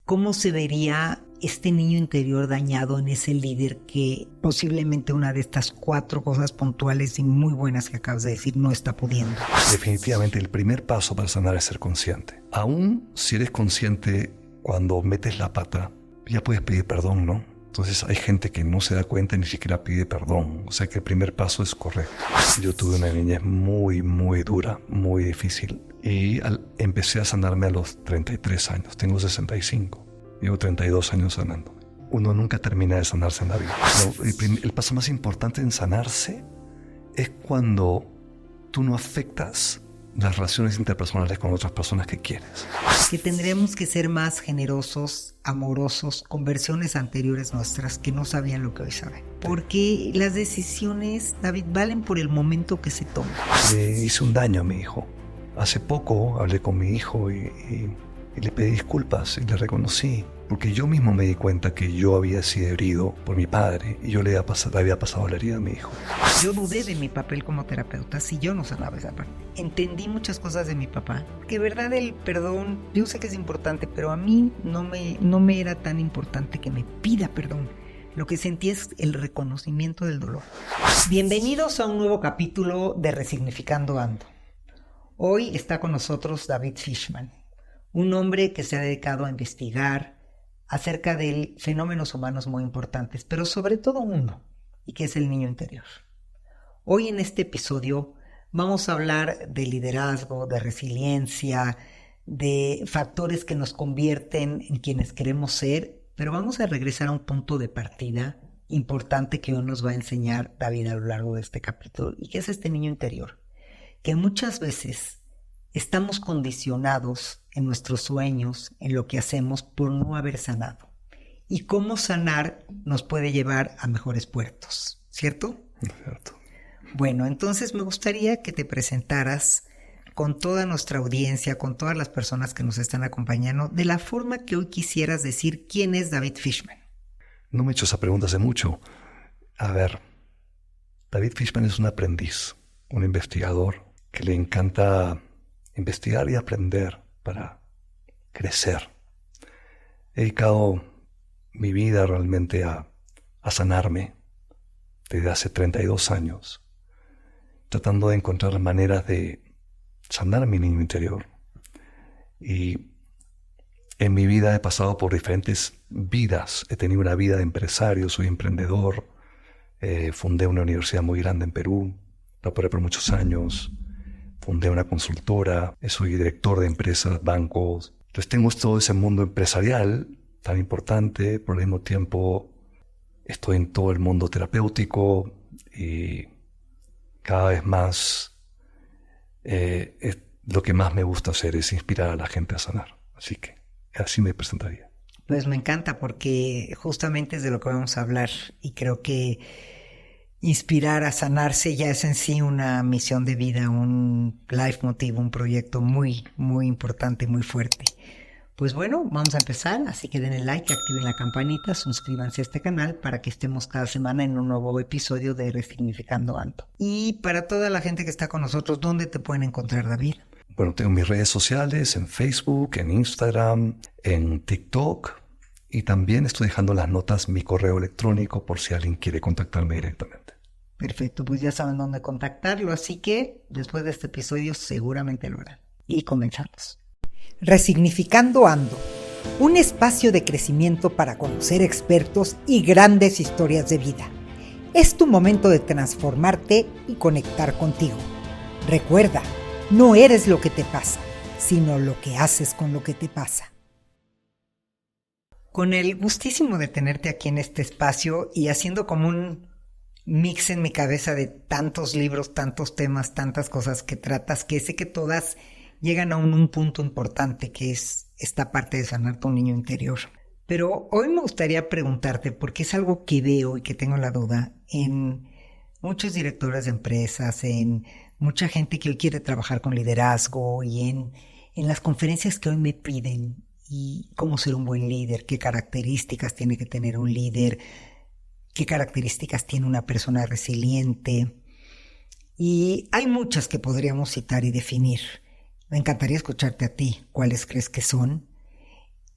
¿cómo se vería este niño interior dañado en ese líder que posiblemente una de estas 4 cosas puntuales y muy buenas que acabas de decir no está pudiendo? Definitivamente el primer paso para sanar es ser consciente. Aún si eres consciente cuando metes la pata, ya puedes pedir perdón, ¿no? Entonces hay gente que no se da cuenta y ni siquiera pide perdón. O sea que el primer paso es correcto. Yo tuve una niñez muy, muy dura, muy difícil. Y empecé a sanarme a los 33 años. Tengo 65. Llevo 32 años sanándome. Uno nunca termina de sanarse en la vida. El paso más importante en sanarse es cuando tú no afectas las relaciones interpersonales con otras personas que quieres. Que tendremos que ser más generosos, amorosos, con versiones anteriores nuestras que no sabían lo que hoy saben. Porque las decisiones, David, valen por el momento que se toman. Le hice un daño a mi hijo. Hace poco hablé con mi hijo y le pedí disculpas y le reconocí. Porque yo mismo me di cuenta que yo había sido herido por mi padre y yo le había pasado la herida a mi himo. Yo dudé de mi papel como terapeuta si yo no sanaba esa parte. Entendí muchas cosas de mi papá, que verdad el perdón, yo sé que es importante, pero a mí no me era tan importante que me pida perdón. Lo que sentí es el reconocimiento del dolor. Bienvenidos a un nuevo capítulo de Resignificando Ando. Hoy está con nosotros David Fishman, un hombre que se ha dedicado a investigar acerca de fenómenos humanos muy importantes, pero sobre todo uno, y que es el niño interior. Hoy en este episodio vamos a hablar de liderazgo, de resiliencia, de factores que nos convierten en quienes queremos ser, pero vamos a regresar a un punto de partida importante que hoy nos va a enseñar David a lo largo de este capítulo, y que es este niño interior, que muchas veces estamos condicionados en nuestros sueños, en lo que hacemos, por no haber sanado. Y cómo sanar nos puede llevar a mejores puertos, ¿cierto? Cierto. Bueno, entonces me gustaría que te presentaras con toda nuestra audiencia, con todas las personas que nos están acompañando, de la forma que hoy quisieras decir quién es David Fishman. No me he hecho esa pregunta hace mucho. A ver, David Fishman es un aprendiz, un investigador que le encanta investigar y aprender para crecer. He dedicado mi vida realmente a sanarme desde hace 32 años, tratando de encontrar maneras de sanar mi niño interior. Y en mi vida he pasado por diferentes vidas. He tenido una vida de empresario, soy emprendedor, fundé una universidad muy grande en Perú, la operé por muchos años. Fundé una consultora, soy director de empresas, bancos. Entonces tengo todo ese mundo empresarial tan importante, pero al mismo tiempo estoy en todo el mundo terapéutico y cada vez más lo que más me gusta hacer es inspirar a la gente a sanar. Así que así me presentaría. Pues me encanta porque justamente es de lo que vamos a hablar y creo que inspirar a sanarse ya es en sí una misión de vida, un life motive, un proyecto muy, muy importante, muy fuerte. Pues bueno, vamos a empezar, así que denle like, activen la campanita, suscríbanse a este canal para que estemos cada semana en un nuevo episodio de Resignificando Ando. Y para toda la gente que está con nosotros, ¿dónde te pueden encontrar, David? Bueno, tengo mis redes sociales en Facebook, en Instagram, en TikTok y también estoy dejando las notas mi correo electrónico por si alguien quiere contactarme directamente. Perfecto, pues ya saben dónde contactarlo, así que después de este episodio seguramente lo harán. Y comenzamos. Resignificando Ando, un espacio de crecimiento para conocer expertos y grandes historias de vida. Es tu momento de transformarte y conectar contigo. Recuerda, no eres lo que te pasa, sino lo que haces con lo que te pasa. Con el gustísimo de tenerte aquí en este espacio y haciendo como un mix en mi cabeza de tantos libros, tantos temas, tantas cosas que tratas, que sé que todas llegan a un punto importante, que es esta parte de sanar tu niño interior. Pero hoy me gustaría preguntarte, porque es algo que veo y que tengo la duda en muchos directores de empresas, en mucha gente que hoy quiere trabajar con liderazgo y en las conferencias que hoy me piden, y cómo ser un buen líder, qué características tiene que tener un líder, qué características tiene una persona resiliente. Y hay muchas que podríamos citar y definir. Me encantaría escucharte a ti, cuáles crees que son.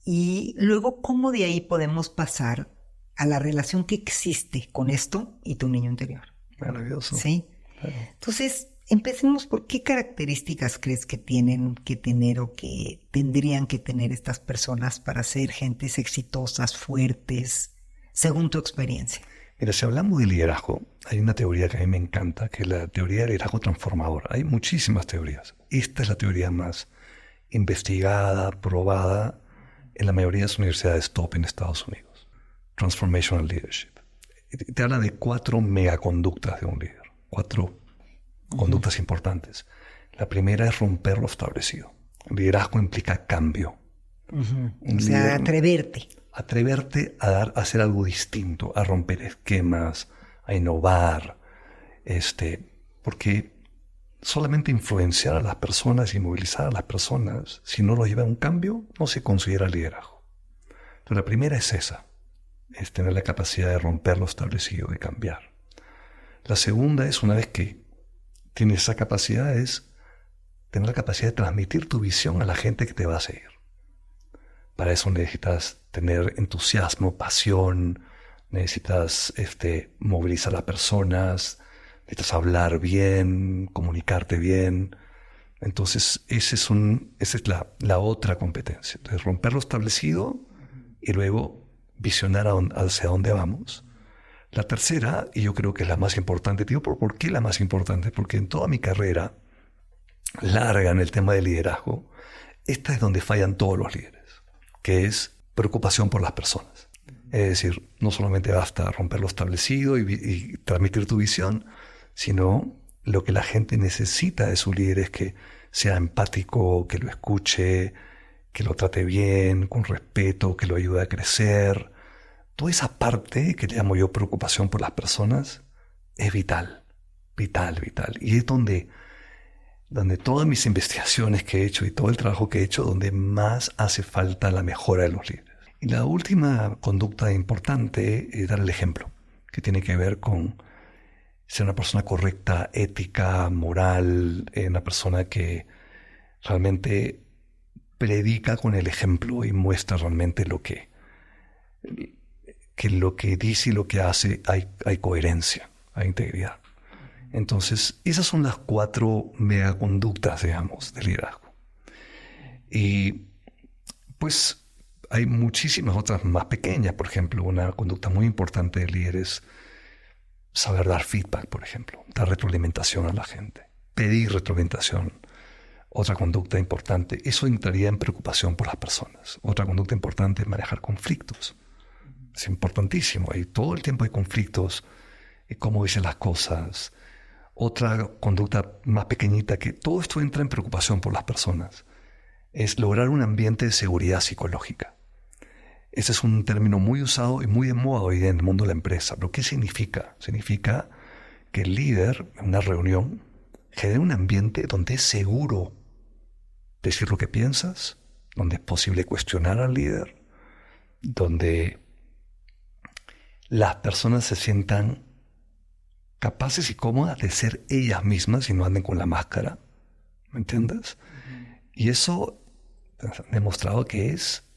Y luego, ¿cómo de ahí podemos pasar a la relación que existe con esto y tu niño interior? Maravilloso. ¿Sí? Claro. Entonces, empecemos por qué características crees que tienen que tener o que tendrían que tener estas personas para ser gentes exitosas, fuertes, según tu experiencia. Mira, si hablamos de liderazgo, hay una teoría que a mí me encanta, que es la teoría del liderazgo transformador. Hay muchísimas teorías. Esta es la teoría más investigada, probada en la mayoría de las universidades top en Estados Unidos. Transformational Leadership. Te habla de 4 megaconductas de un líder. 4 conductas importantes. La primera es romper lo establecido. El liderazgo implica cambio. O sea, atreverte. Atreverte a hacer algo distinto, a romper esquemas, a innovar. Porque solamente influenciar a las personas y movilizar a las personas, si no lo lleva a un cambio, no se considera liderazgo. Entonces, la primera es esa, es tener la capacidad de romper lo establecido, de cambiar. La segunda es, una vez que tienes esa capacidad, es tener la capacidad de transmitir tu visión a la gente que te va a seguir. Para eso necesitas tener entusiasmo, pasión, necesitas movilizar a las personas, necesitas hablar bien, comunicarte bien. Entonces, esa es la otra competencia. Entonces, romper lo establecido y luego visionar hacia dónde vamos. La tercera, y yo creo que es la más importante, digo, ¿por qué la más importante? Porque en toda mi carrera larga en el tema de liderazgo, esta es donde fallan todos los líderes, que es preocupación por las personas. Es decir, no solamente basta romper lo establecido y transmitir tu visión, sino lo que la gente necesita de su líder es que sea empático, que lo escuche, que lo trate bien, con respeto, que lo ayude a crecer. Toda esa parte que le llamo yo preocupación por las personas es vital, vital, vital. Y es donde todas mis investigaciones que he hecho y todo el trabajo que he hecho, donde más hace falta la mejora de los líderes. Y la última conducta importante es dar el ejemplo, que tiene que ver con ser una persona correcta, ética, moral, una persona que realmente predica con el ejemplo y muestra realmente lo que dice y lo que hace hay coherencia, hay integridad. Entonces, esas son las 4 megaconductas, digamos, del liderazgo. Y pues hay muchísimas otras más pequeñas. Por ejemplo, una conducta muy importante del líder es saber dar feedback, por ejemplo, dar retroalimentación a la gente, pedir retroalimentación. Otra conducta importante, eso entraría en preocupación por las personas. Otra conducta importante es manejar conflictos. Es importantísimo, todo el tiempo hay conflictos, cómo dicen las cosas. Otra conducta más pequeñita, que todo esto entra en preocupación por las personas, es lograr un ambiente de seguridad psicológica. Ese es un término muy usado y muy de moda hoy en el mundo de la empresa. ¿Pero qué significa? Significa que el líder en una reunión genera un ambiente donde es seguro decir lo que piensas, donde es posible cuestionar al líder, donde las personas se sientan capaces y cómodas de ser ellas mismas y no anden con la máscara. ¿Me entiendes? Y eso ha demostrado que es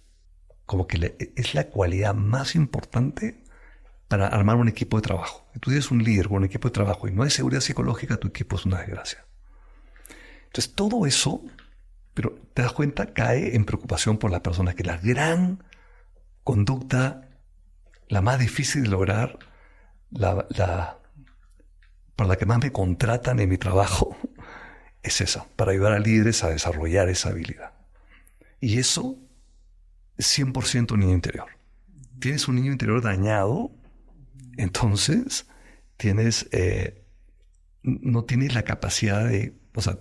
como que es la cualidad más importante para armar un equipo de trabajo. Si tú eres un líder con un equipo de trabajo y no hay seguridad psicológica, tu equipo es una desgracia. Entonces todo eso, pero te das cuenta, cae en preocupación por las personas, que la gran conducta, la más difícil de lograr, para la que más me contratan en mi trabajo, es esa, para ayudar a líderes a desarrollar esa habilidad. Y eso es 100% niño interior. Tienes un niño interior dañado, entonces no tienes la capacidad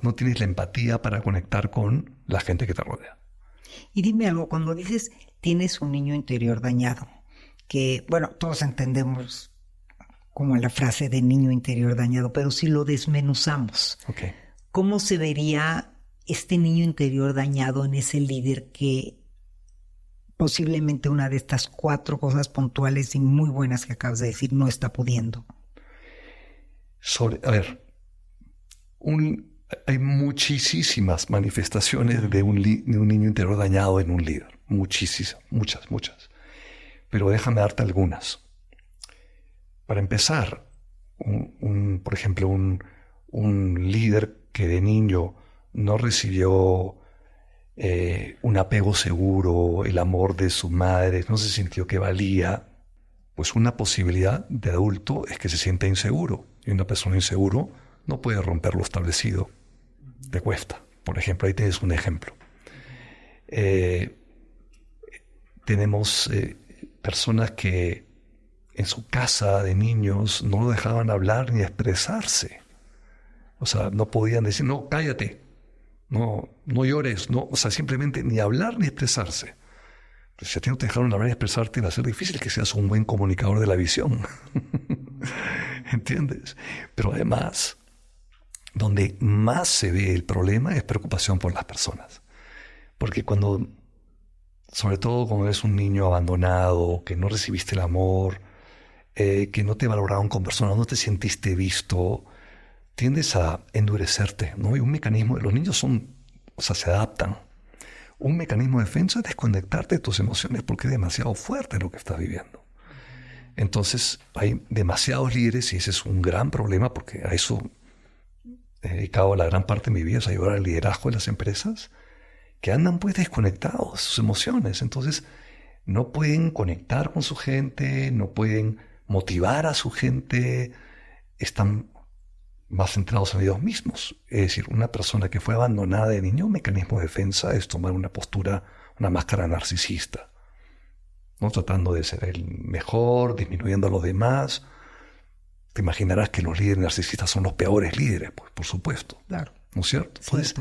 no tienes la empatía para conectar con la gente que te rodea. Y dime algo, cuando dices tienes un niño interior dañado, que bueno, todos entendemos como la frase de niño interior dañado, pero si lo desmenuzamos, Okay. ¿Cómo se vería este niño interior dañado en ese líder que posiblemente una de estas 4 cosas puntuales y muy buenas que acabas de decir no está pudiendo? Hay muchísimas manifestaciones de un niño interior dañado en un líder. muchísimas, muchas. Pero déjame darte algunas. Para empezar, por ejemplo, un líder que de niño no recibió un apego seguro, el amor de su madre, no se sintió que valía, pues una posibilidad de adulto es que se sienta inseguro. Y una persona inseguro no puede romper lo establecido. Le cuesta. Por ejemplo, ahí tienes un ejemplo. Tenemos personas que en su casa de niños no lo dejaban hablar ni expresarse. O sea, no podían decir, no, cállate, no llores, no, o sea, simplemente ni hablar ni expresarse. Pues si a ti no te dejaron hablar y expresarte, va a ser difícil que seas un buen comunicador de la visión. ¿Entiendes? Pero además, donde más se ve el problema es preocupación por las personas. Porque sobre todo cuando eres un niño abandonado, que no recibiste el amor, que no te valoraron como persona, no te sentiste visto, tiendes a endurecerte, ¿no? Y un mecanismo, los niños se adaptan. Un mecanismo de defensa es desconectarte de tus emociones porque es demasiado fuerte lo que estás viviendo. Entonces hay demasiados líderes y ese es un gran problema porque a eso he dedicado la gran parte de mi vida, es ayudar al liderazgo de las empresas que andan pues desconectados de sus emociones. Entonces no pueden conectar con su gente, no pueden motivar a su gente, están más centrados en ellos mismos. Es decir, una persona que fue abandonada de niño, un mecanismo de defensa es tomar una postura, una máscara narcisista, ¿no? Tratando de ser el mejor, disminuyendo a los demás. Te imaginarás que los líderes narcisistas son los peores líderes, pues, por supuesto. Claro. ¿No es cierto? Entonces,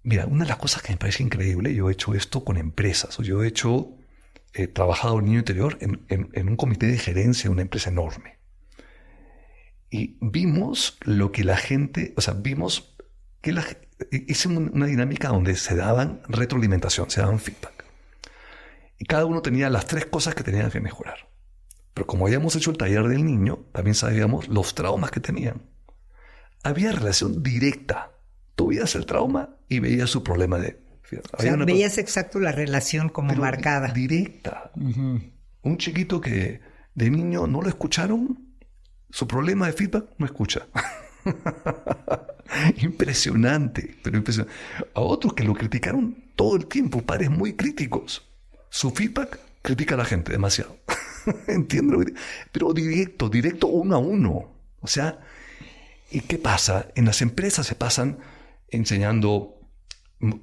mira, una de las cosas que me parece increíble, yo he hecho esto con empresas. Yo he trabajado en niño interior en un comité de gerencia de una empresa enorme. Y vimos lo que la gente, vimos que hice una dinámica donde se daban retroalimentación, se daban feedback. Y cada uno tenía las 3 cosas que tenían que mejorar. Pero como habíamos hecho el taller del niño, también sabíamos los traumas que tenían. Había relación directa. Tú veías el trauma y veías su problema de... veías exacto la relación como marcada. Directa. Uh-huh. Un chiquito que de niño no lo escucharon, su problema de feedback no escucha. Impresionante, pero impresionante. A otros que lo criticaron todo el tiempo, padres muy críticos. Su feedback critica a la gente demasiado. Entiendo, pero directo 1 a 1. O sea, ¿y qué pasa? En las empresas se pasan enseñando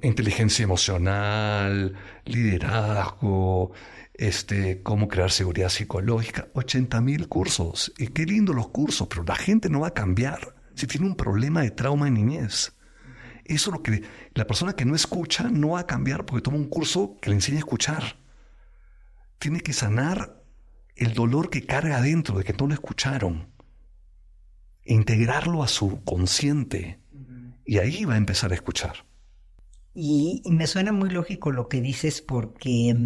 inteligencia emocional, liderazgo, cómo crear seguridad psicológica, 80,000 cursos. Y qué lindo los cursos, pero la gente no va a cambiar si tiene un problema de trauma en niñez. Eso es lo que la persona que no escucha no va a cambiar porque toma un curso que le enseña a escuchar. Tiene que sanar el dolor que carga adentro de que no lo escucharon e integrarlo a su consciente. Y ahí va a empezar a escuchar. Y me suena muy lógico lo que dices porque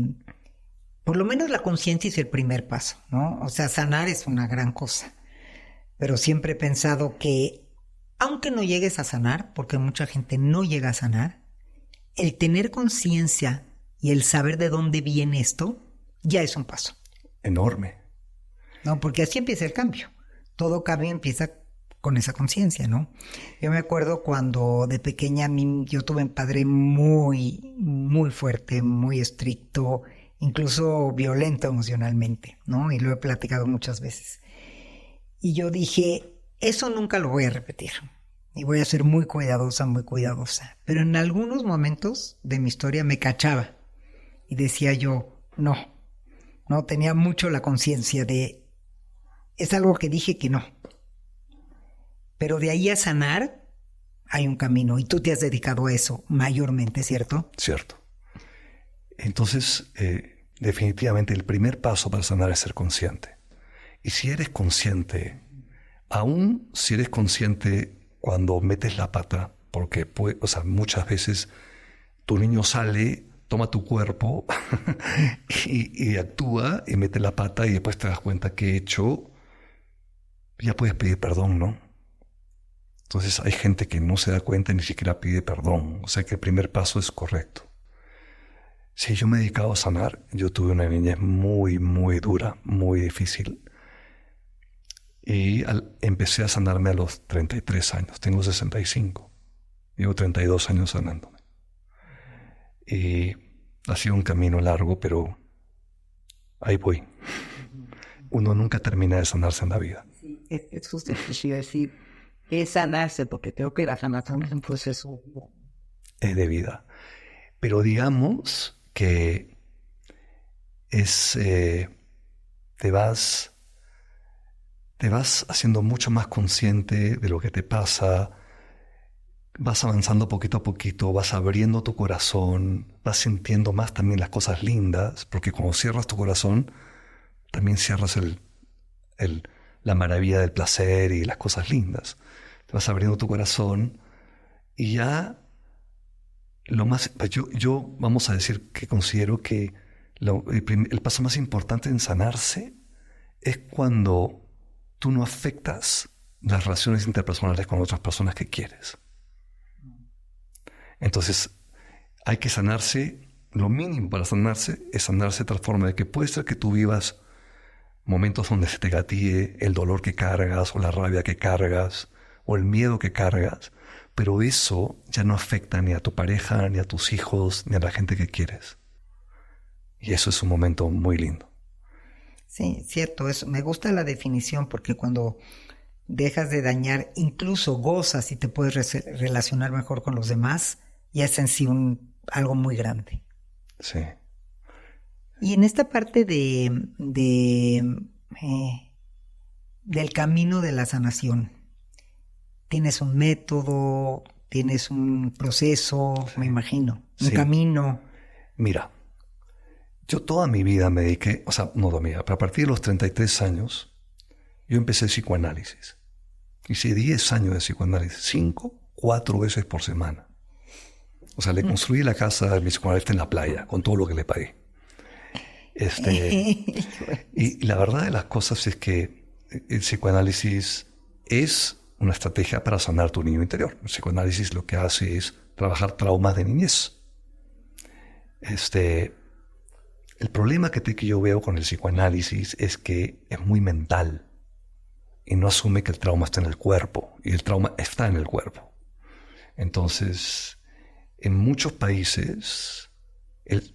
por lo menos la conciencia es el primer paso, ¿no? O sea, sanar es una gran cosa. Pero siempre he pensado que aunque no llegues a sanar, porque mucha gente no llega a sanar, el tener conciencia y el saber de dónde viene esto ya es un paso. Enorme. No, porque así empieza el cambio. Todo cambio empieza con esa conciencia, ¿no? Yo me acuerdo cuando de pequeña yo tuve un padre muy, muy fuerte, muy estricto, incluso violento emocionalmente, ¿no? Y lo he platicado muchas veces. Y yo dije, eso nunca lo voy a repetir. Y voy a ser muy cuidadosa, muy cuidadosa. Pero en algunos momentos de mi historia me cachaba. Y decía yo, no, tenía mucho la conciencia de, es algo que dije que no. Pero de ahí a sanar hay un camino y tú te has dedicado a eso mayormente, ¿cierto? Cierto. Entonces, definitivamente el primer paso para sanar es ser consciente. Y si eres consciente, aún si eres consciente cuando metes la pata, porque muchas veces tu niño sale, toma tu cuerpo y actúa y mete la pata y después te das cuenta que he hecho, ya puedes pedir perdón, ¿no? Entonces hay gente que no se da cuenta y ni siquiera pide perdón. O sea que el primer paso es correcto. Sí, yo me he dedicado a sanar. Yo tuve una niñez muy, muy dura, muy difícil. Y empecé a sanarme a los 33 años. Tengo 65. Llevo 32 años sanándome. Y ha sido un camino largo, pero ahí voy. Uno nunca termina de sanarse en la vida. Sí, es justo lo que yo iba a decir. Es sanarse, porque creo que la sanación es un proceso. Es de vida. Pero digamos que te vas haciendo mucho más consciente de lo que te pasa, vas avanzando poquito a poquito, vas abriendo tu corazón, vas sintiendo más también las cosas lindas, porque cuando cierras tu corazón, también cierras la maravilla del placer y las cosas lindas. Te vas abriendo tu corazón y ya yo vamos a decir que considero que el paso más importante en sanarse es cuando tú no afectas las relaciones interpersonales con otras personas que quieres. Entonces, hay que sanarse. Lo mínimo para sanarse es sanarse de tal forma de que puede ser que tú vivas momentos donde se te gatille el dolor que cargas, o la rabia que cargas, o el miedo que cargas, pero eso ya no afecta ni a tu pareja, ni a tus hijos, ni a la gente que quieres. Y eso es un momento muy lindo. Sí, cierto, eso. Me gusta la definición porque cuando dejas de dañar, incluso gozas y te puedes relacionar mejor con los demás, ya es en sí algo muy grande. Sí. Y en esta parte del camino de la sanación, tienes un método, tienes un proceso, Sí. me imagino, un Sí. camino. Mira, yo toda mi vida me dediqué, o sea, no toda mi vida, pero a partir de los 33 años, yo empecé psicoanálisis. Hice 10 años de psicoanálisis, 4 veces por semana. O sea, le construí la casa de mi psicoanalista en la playa, con todo lo que le pagué. Y la verdad de las cosas es que el psicoanálisis es una estrategia para sanar tu niño interior. El psicoanálisis lo que hace es trabajar traumas de niñez. El problema que yo veo con el psicoanálisis es que es muy mental y no asume que el trauma está en el cuerpo, y el trauma está en el cuerpo. Entonces, en muchos países, el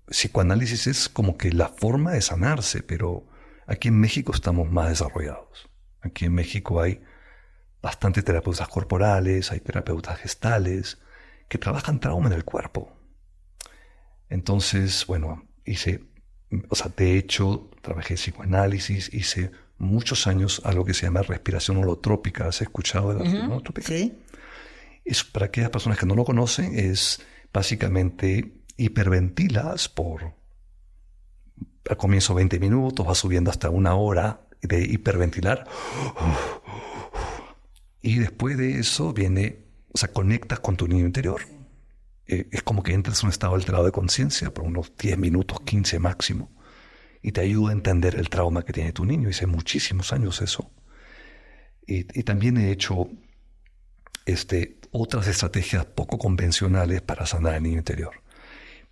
psicoanálisis es como que la forma de sanarse, pero aquí en México estamos más desarrollados. Aquí en México hay bastantes terapeutas corporales, hay terapeutas gestales que trabajan trauma en el cuerpo. Entonces, bueno, de hecho, trabajé psicoanálisis, hice muchos años algo que se llama respiración holotrópica. ¿Has escuchado de la respiración holotrópica? Sí. Es, para aquellas personas que no lo conocen, es básicamente hiperventilas al comienzo 20 minutos, va subiendo hasta 1 hora de hiperventilar. Y después de eso conectas con tu niño interior. Es como que entras en un estado alterado de conciencia por unos 10 minutos, 15 máximo, y te ayuda a entender el trauma que tiene tu niño. Hice muchísimos años eso. Y también he hecho otras estrategias poco convencionales para sanar el niño interior.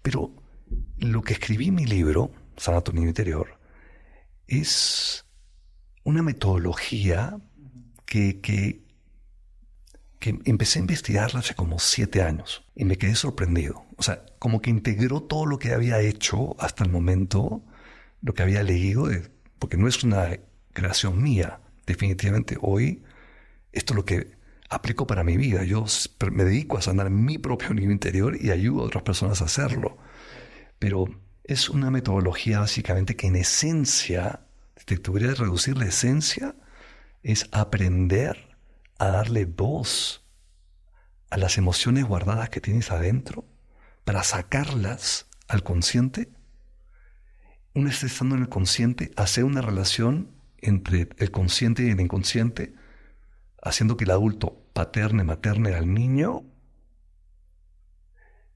Pero lo que escribí en mi libro, Sana tu niño interior, es una metodología que empecé a investigarla hace como 7 años y me quedé sorprendido. O sea, como que integró todo lo que había hecho hasta el momento, lo que había leído, porque no es una creación mía. Definitivamente hoy esto es lo que aplico para mi vida. Yo me dedico a sanar mi propio niño interior y ayudo a otras personas a hacerlo. Pero es una metodología básicamente que en esencia, si te tuviera que reducir la esencia, es aprender a darle voz a las emociones guardadas que tienes adentro para sacarlas al consciente. Una vez estando en el consciente, hacer una relación entre el consciente y el inconsciente, haciendo que el adulto materne al niño,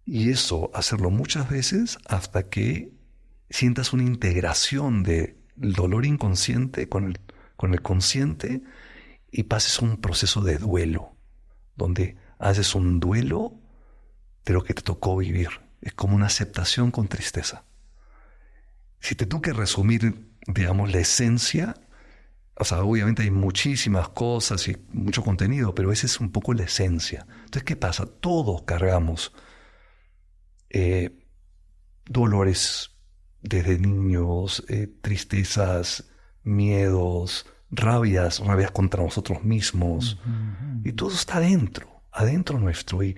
y eso hacerlo muchas veces hasta que sientas una integración del dolor inconsciente con el consciente, y pases un proceso de duelo, donde haces un duelo de lo que te tocó vivir. es como una aceptación con tristeza. Si te tengo que resumir, digamos, la esencia, o sea, obviamente hay muchísimas cosas y mucho contenido, pero esa es un poco la esencia. Entonces, ¿qué pasa? Todos cargamos dolores desde niños, tristezas, miedos, rabias contra nosotros mismos. Y todo eso está adentro nuestro. Y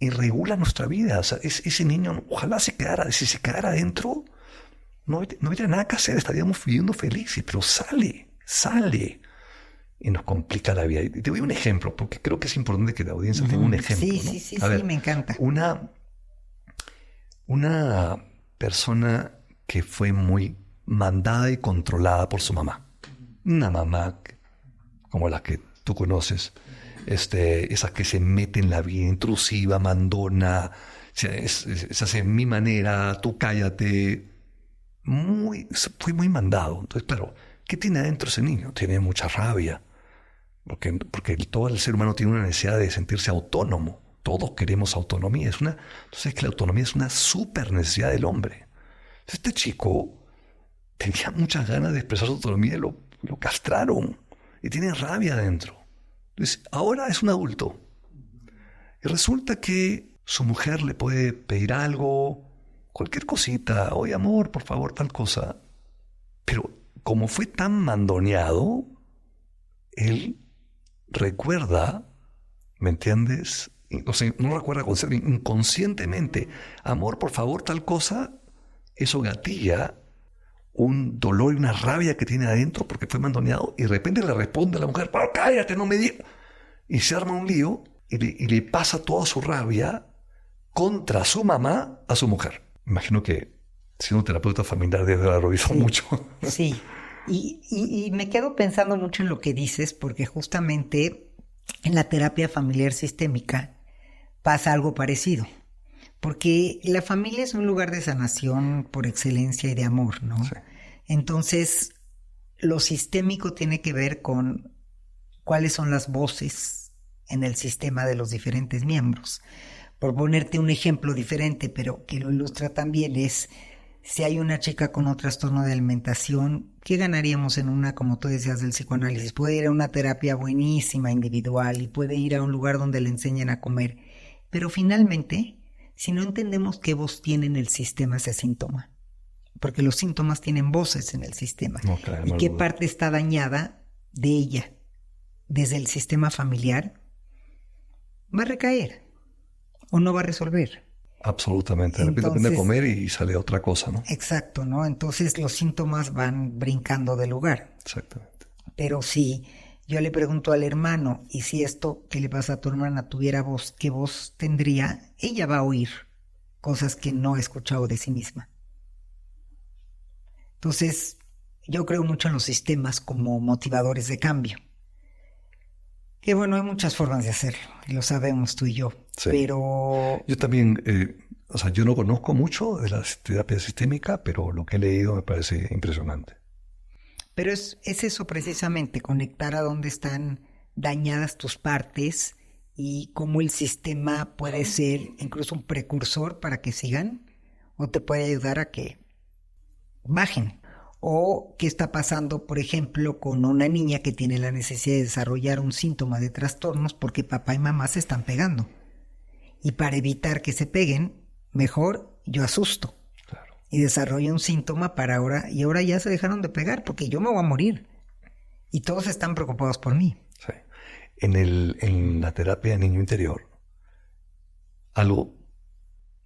regula nuestra vida. O sea, ese niño, ojalá si se quedara adentro, no habría nada que hacer, estaríamos viviendo felices, pero sale y nos complica la vida. Y te doy un ejemplo, porque creo que es importante que la audiencia tenga un ejemplo. Sí, ¿no? sí, A ver, me encanta. Una persona que fue muy mandada y controlada por su mamá. Una mamá como la que tú conoces, esas que se mete en la vida, intrusiva, mandona, se hace mi manera, tú cállate. Fue muy mandado. Entonces, claro, ¿qué tiene adentro ese niño? Tiene mucha rabia, porque todo el ser humano tiene una necesidad de sentirse autónomo. Todos queremos autonomía. Entonces, que la autonomía es una súper necesidad del hombre. Entonces, este chico tenía muchas ganas de expresar su autonomía y lo castraron. Y tiene rabia adentro. Entonces, ahora es un adulto. Y resulta que su mujer le puede pedir algo, cualquier cosita. Oye, amor, por favor, tal cosa. Pero como fue tan mandoneado, él recuerda, ¿me entiendes? O sea, no recuerda inconscientemente, amor, por favor, tal cosa. Eso gatilla un dolor y una rabia que tiene adentro porque fue mandoneado, y de repente le responde a la mujer, pero cállate, no me digas. Y se arma un lío y le pasa toda su rabia contra su mamá a su mujer. Imagino que siendo un terapeuta familiar debe haberlo visto mucho. Sí, y me quedo pensando mucho en lo que dices, porque justamente en la terapia familiar sistémica pasa algo parecido. Porque la familia es un lugar de sanación por excelencia y de amor, ¿no? Sí. Entonces, lo sistémico tiene que ver con cuáles son las voces en el sistema de los diferentes miembros. Por ponerte un ejemplo diferente, pero que lo ilustra también, es si hay una chica con un trastorno de alimentación, ¿qué ganaríamos en una, como tú decías, del psicoanálisis? Puede ir a una terapia buenísima, individual, y puede ir a un lugar donde le enseñen a comer. Pero finalmente, si no entendemos qué voz tiene en el sistema ese síntoma, porque los síntomas tienen voces en el sistema, y qué parte está dañada de ella desde el sistema familiar, va a recaer o no va a resolver. Absolutamente. De repente aprende a comer y sale otra cosa, ¿no? Exacto, ¿no? Entonces los síntomas van brincando de lugar. Exactamente. Pero si yo le pregunto al hermano, y si esto que le pasa a tu hermana tuviera voz, ¿qué voz tendría? Ella va a oír cosas que no ha escuchado de sí misma. Entonces, yo creo mucho en los sistemas como motivadores de cambio. Que bueno, hay muchas formas de hacerlo, y lo sabemos tú y yo. Sí. Pero yo también, yo no conozco mucho de la terapia sistémica, pero lo que he leído me parece impresionante. Pero es eso precisamente, conectar a dónde están dañadas tus partes y cómo el sistema puede ser incluso un precursor para que sigan, o te puede ayudar a que bajen. O qué está pasando, por ejemplo, con una niña que tiene la necesidad de desarrollar un síntoma de trastornos porque papá y mamá se están pegando. Y para evitar que se peguen, mejor yo asusto. Claro. Y desarrollo un síntoma para ahora, y ahora ya se dejaron de pegar porque yo me voy a morir. Y todos están preocupados por mí. Sí. En la terapia de niño interior, algo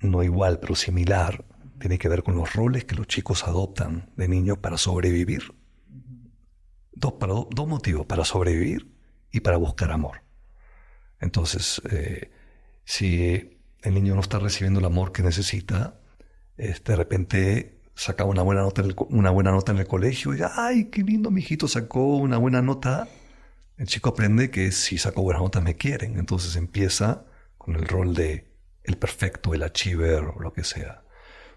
no igual, pero similar, tiene que ver con los roles que los chicos adoptan de niños para sobrevivir. Dos motivos, para sobrevivir y para buscar amor. Entonces, si el niño no está recibiendo el amor que necesita, de repente saca una buena nota en el colegio y dice, ¡ay, qué lindo, mi hijito sacó una buena nota! El chico aprende que si saco buenas notas me quieren. Entonces empieza con el rol de el perfecto, el achiever o lo que sea.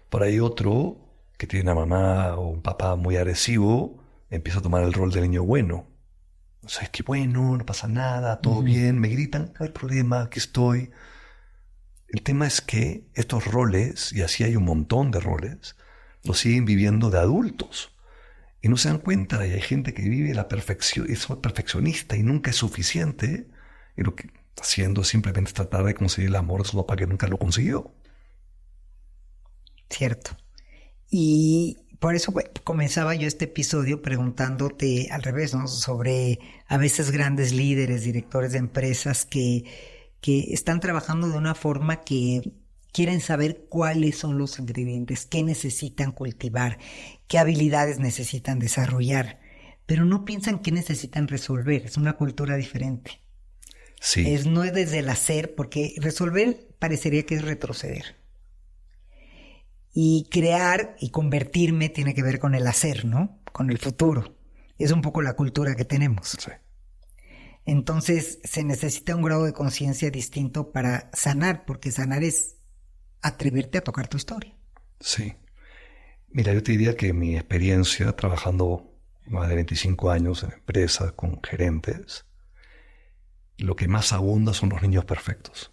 Por ahí otro que tiene una mamá o un papá muy agresivo empieza a tomar el rol del niño bueno. O sea, es que bueno, no pasa nada, todo bien, me gritan, no hay problema, aquí estoy. El tema es que estos roles, y así hay un montón de roles, los siguen viviendo de adultos. Y no se dan cuenta, y hay gente que vive la perfección, es perfeccionista y nunca es suficiente, y lo que está haciendo es simplemente tratar de conseguir el amor de su papá que nunca lo consiguió. Cierto. Y por eso comenzaba yo este episodio preguntándote al revés, ¿no? Sobre a veces grandes líderes, directores de empresas que están trabajando de una forma que quieren saber cuáles son los ingredientes, qué necesitan cultivar, qué habilidades necesitan desarrollar, pero no piensan qué necesitan resolver. Es una cultura diferente. Sí. No es desde el hacer, porque resolver parecería que es retroceder. Y crear y convertirme tiene que ver con el hacer, ¿no? Con el futuro. Es un poco la cultura que tenemos. Sí. Entonces se necesita un grado de conciencia distinto para sanar, porque sanar es atreverse a tocar tu historia. Sí. Mira, yo te diría que mi experiencia trabajando más de 25 años en empresas con gerentes, lo que más abunda son los niños perfectos.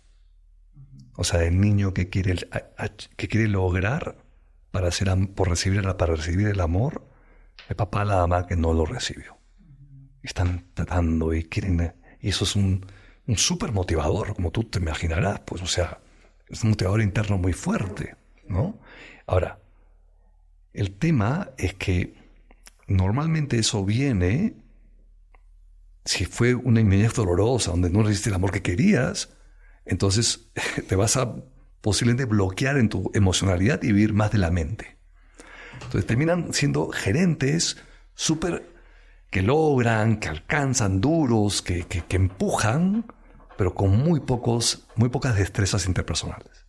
O sea, el niño que quiere lograr para recibir el amor, el papá la mamá que no lo recibió. Y están tratando y quieren... Y eso es un súper motivador, como tú te imaginarás. Pues, o sea, es un motivador interno muy fuerte, ¿no? Ahora, el tema es que normalmente eso viene... Si fue una niñez dolorosa, donde no recibiste el amor que querías, entonces te vas a posiblemente bloquear en tu emocionalidad y vivir más de la mente. Entonces terminan siendo gerentes súper que logran, que alcanzan, duros, que empujan, pero con muy pocas destrezas interpersonales.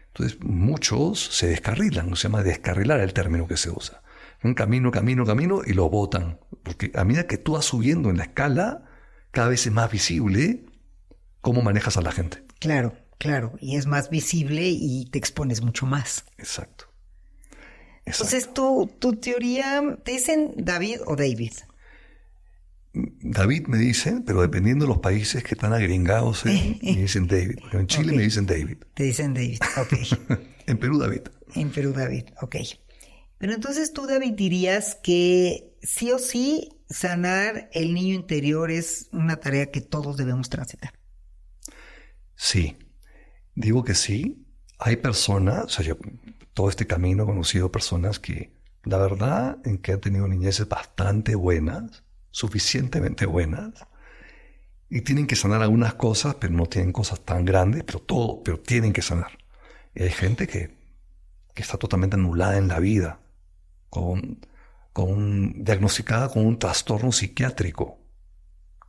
Entonces muchos se descarrilan, se llama descarrilar el término que se usa. Un camino y lo botan. Porque a medida que tú vas subiendo en la escala, cada vez es más visible cómo manejas a la gente. Claro. Y es más visible y te expones mucho más. Exacto. Entonces, tu teoría, ¿te dicen David o David? David me dicen, pero dependiendo de los países que están agringados, me dicen David. En Chile me dicen David. Te dicen David, ok. En Perú, David. En Perú, David, ok. Pero entonces tú, David, dirías que sí o sí sanar el niño interior es una tarea que todos debemos transitar. Sí, digo que sí. Hay personas, o sea, yo todo este camino he conocido personas que, la verdad, en que han tenido niñeces bastante buenas, suficientemente buenas, y tienen que sanar algunas cosas, pero no tienen cosas tan grandes, pero tienen que sanar. Y hay gente que está totalmente anulada en la vida, diagnosticada con un trastorno psiquiátrico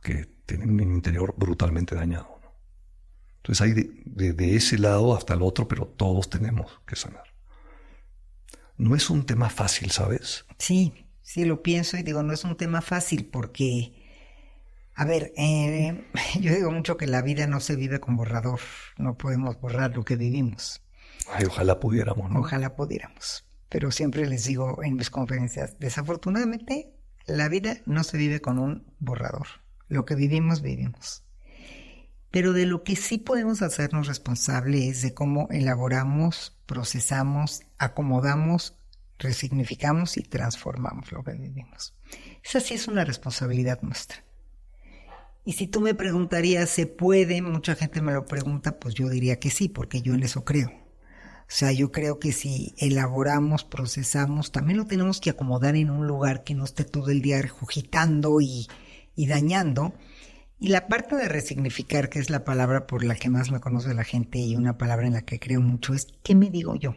que tiene un interior brutalmente dañado, ¿no? Entonces hay de ese lado hasta el otro, pero todos tenemos que sanar. No es un tema fácil, ¿sabes? Sí, lo pienso y digo, no es un tema fácil porque, a ver, yo digo mucho que la vida no se vive con borrador, no podemos borrar lo que vivimos. Ay, ojalá pudiéramos, ¿no? Ojalá pudiéramos. Pero siempre les digo en mis conferencias, desafortunadamente, la vida no se vive con un borrador. Lo que vivimos, vivimos. Pero de lo que sí podemos hacernos responsables es de cómo elaboramos, procesamos, acomodamos, resignificamos y transformamos lo que vivimos. Esa sí es una responsabilidad nuestra. Y si tú me preguntarías, ¿se puede? Mucha gente me lo pregunta, pues yo diría que sí, porque yo en eso creo. O sea, yo creo que si elaboramos, procesamos, también lo tenemos que acomodar en un lugar que no esté todo el día regurgitando y dañando. Y la parte de resignificar, que es la palabra por la que más me conoce la gente y una palabra en la que creo mucho, es ¿qué me digo yo?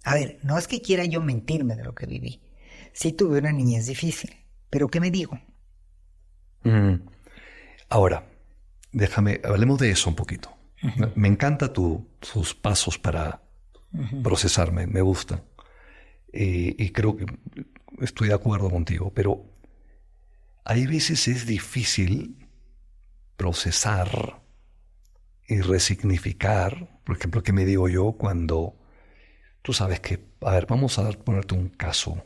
A ver, no es que quiera yo mentirme de lo que viví. Sí tuve una niñez difícil, pero ¿qué me digo? Ahora, hablemos de eso un poquito. Uh-huh. Me encanta tus pasos para procesarme, me gustan. Y creo que estoy de acuerdo contigo, pero hay veces es difícil procesar y resignificar. Por ejemplo, ¿qué me digo yo cuando tú sabes que, a ver, vamos a ponerte un caso.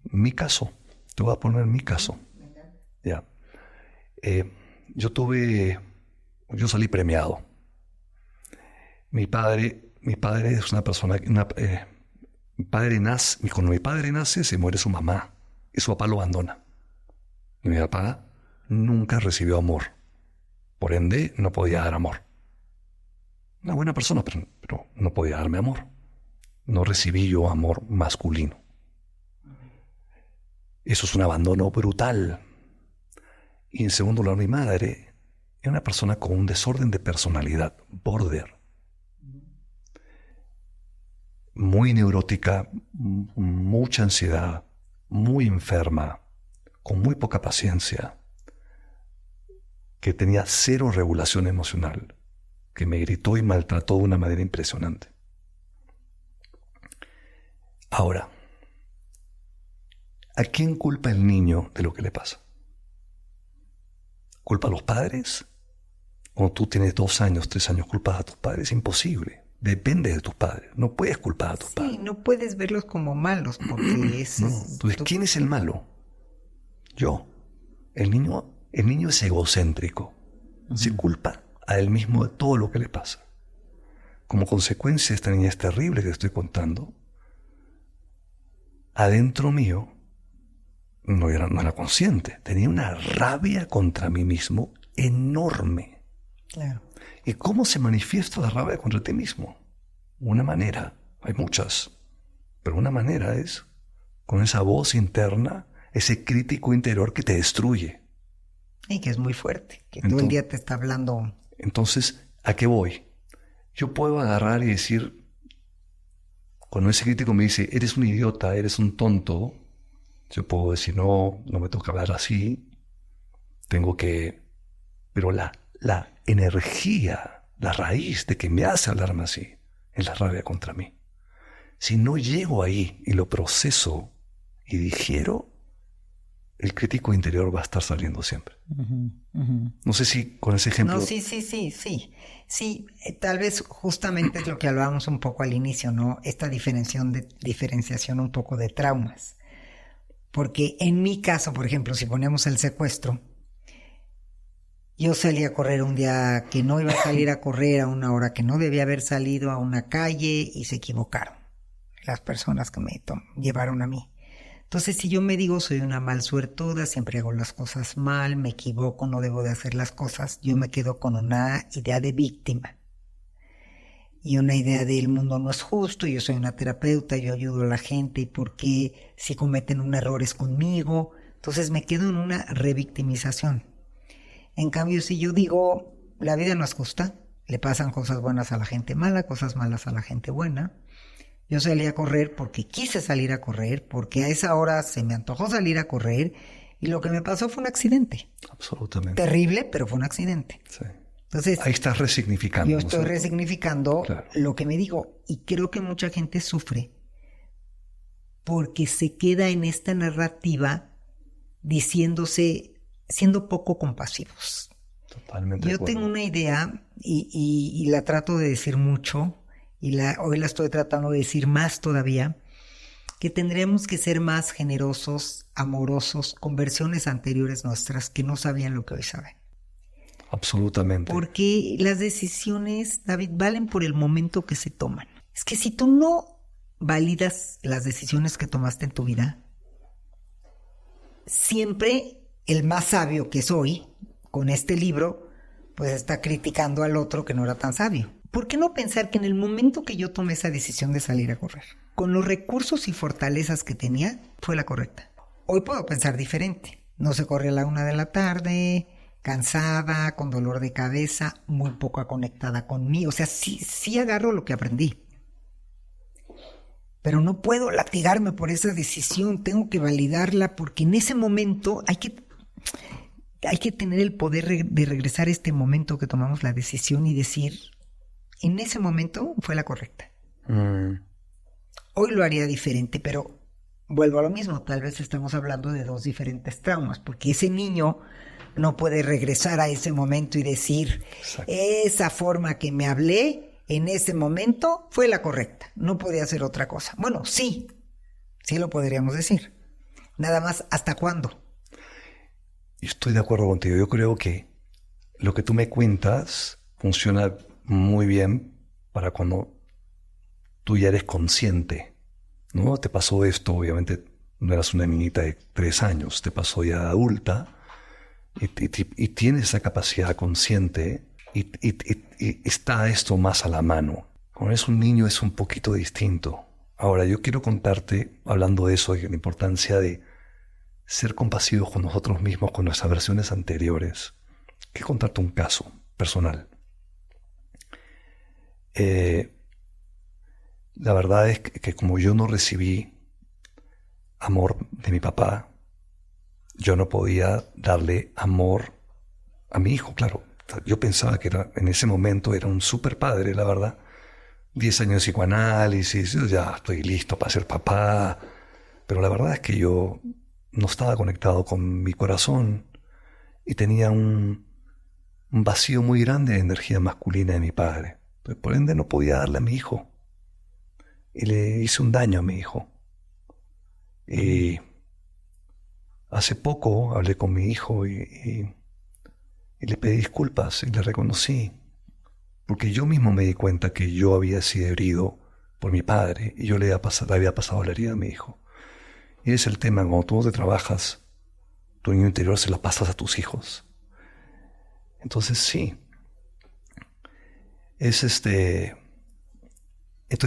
Mi caso, te voy a poner mi caso. Ya. Yo salí premiado. Mi padre es una persona... Cuando mi padre nace, se muere su mamá y su papá lo abandona. Y mi papá nunca recibió amor. Por ende, no podía dar amor. Una buena persona, pero no podía darme amor. No recibí yo amor masculino. Eso es un abandono brutal. Y en segundo lugar, mi madre era una persona con un desorden de personalidad, border. Muy neurótica, mucha ansiedad, muy enferma, con muy poca paciencia, que tenía cero regulación emocional, que me gritó y maltrató de una manera impresionante. Ahora, ¿a quién culpa el niño de lo que le pasa? ¿Culpa a los padres? Cuando tú tienes 2 años, 3 años, ¿culpas a tus padres? Imposible. Depende de tus padres. No puedes culpar a tus padres. Sí, no puedes verlos como malos porque es... No. Entonces, ¿quién es el malo? Yo. El niño es egocéntrico. Se culpa a él mismo de todo lo que le pasa. Como consecuencia de esta niñez terrible que estoy contando, adentro mío no era consciente. Tenía una rabia contra mí mismo enorme. Claro. ¿Y cómo se manifiesta la rabia contra ti mismo? Una manera, hay muchas, pero una manera es con esa voz interna, ese crítico interior que te destruye. Y que es muy fuerte, que todo el día te está hablando. Entonces, ¿a qué voy? Yo puedo agarrar y decir, cuando ese crítico me dice, eres un idiota, eres un tonto, yo puedo decir, no me toca hablar así, pero la energía, la raíz de que me hace hablarme así, es la rabia contra mí. Si no llego ahí y lo proceso y digiero, el crítico interior va a estar saliendo siempre. No sé si con ese ejemplo... No, sí. Sí, tal vez justamente es lo que hablábamos un poco al inicio, ¿no? Esta diferenciación un poco de traumas. Porque en mi caso, por ejemplo, si ponemos el secuestro, yo salí a correr un día que no iba a salir a correr, a una hora que no debía haber salido, a una calle, y se equivocaron las personas que me llevaron a mí. Entonces, si yo me digo soy una malsuertuda, siempre hago las cosas mal, me equivoco, no debo de hacer las cosas, yo me quedo con una idea de víctima. Y una idea de el mundo no es justo, yo soy una terapeuta, yo ayudo a la gente, y por qué si cometen un error es conmigo. Entonces me quedo en una revictimización. En cambio, si yo digo, la vida no es justa, le pasan cosas buenas a la gente mala, cosas malas a la gente buena. Yo salí a correr porque quise salir a correr, porque a esa hora se me antojó salir a correr, y lo que me pasó fue un accidente. Absolutamente. Terrible, pero fue un accidente. Sí. Entonces, ahí estás resignificando. Yo estoy resignificando claro. Lo que me digo, y creo que mucha gente sufre porque se queda en esta narrativa diciéndose, siendo poco compasivos. Totalmente. Yo tengo una idea y la trato de decir mucho, y hoy la estoy tratando de decir más todavía, que tendremos que ser más generosos, amorosos con versiones anteriores nuestras que no sabían lo que hoy saben. Absolutamente. Porque las decisiones, David, valen por el momento que se toman. Es que si tú no validas las decisiones que tomaste en tu vida, siempre el más sabio que soy, con este libro, pues está criticando al otro que no era tan sabio. ¿Por qué no pensar que en el momento que yo tomé esa decisión de salir a correr, con los recursos y fortalezas que tenía, fue la correcta? Hoy puedo pensar diferente. No se corre a la 1 de la tarde... cansada, con dolor de cabeza, muy poco conectada conmigo. O sea, sí agarro lo que aprendí. Pero no puedo latigarme por esa decisión. Tengo que validarla porque en ese momento hay que tener el poder de regresar a este momento que tomamos la decisión y decir, en ese momento fue la correcta. Hoy lo haría diferente, pero vuelvo a lo mismo. Tal vez estamos hablando de 2 diferentes traumas, porque ese niño no puede regresar a ese momento y decir, exacto, esa forma que me hablé en ese momento fue la correcta. No podía hacer otra cosa. Bueno, sí lo podríamos decir. Nada más, ¿hasta cuándo? Estoy de acuerdo contigo. Yo creo que lo que tú me cuentas funciona muy bien para cuando tú ya eres consciente, ¿no? Te pasó esto, obviamente no eras una niñita de 3 años, te pasó ya adulta y tienes esa capacidad consciente y está esto más a la mano. Cuando eres un niño es un poquito distinto. Ahora, yo quiero contarte, hablando de eso, de la importancia de ser compasivos con nosotros mismos, con nuestras versiones anteriores. Quiero contarte un caso personal. La verdad es que como yo no recibí amor de mi papá, yo no podía darle amor a mi hijo, claro. Yo pensaba que en ese momento era un súper padre, la verdad. 10 años de psicoanálisis, yo ya estoy listo para ser papá. Pero la verdad es que yo no estaba conectado con mi corazón y tenía un vacío muy grande de energía masculina de mi padre. Entonces, por ende no podía darle a mi hijo. Y le hice un daño a mi hijo. Y hace poco hablé con mi hijo y le pedí disculpas y le reconocí. Porque yo mismo me di cuenta que yo había sido herido por mi padre y yo le había pasado la herida a mi hijo. Y ese es el tema, cuando tú te trabajas, tu niño interior se lo pasas a tus hijos. Entonces sí, entonces,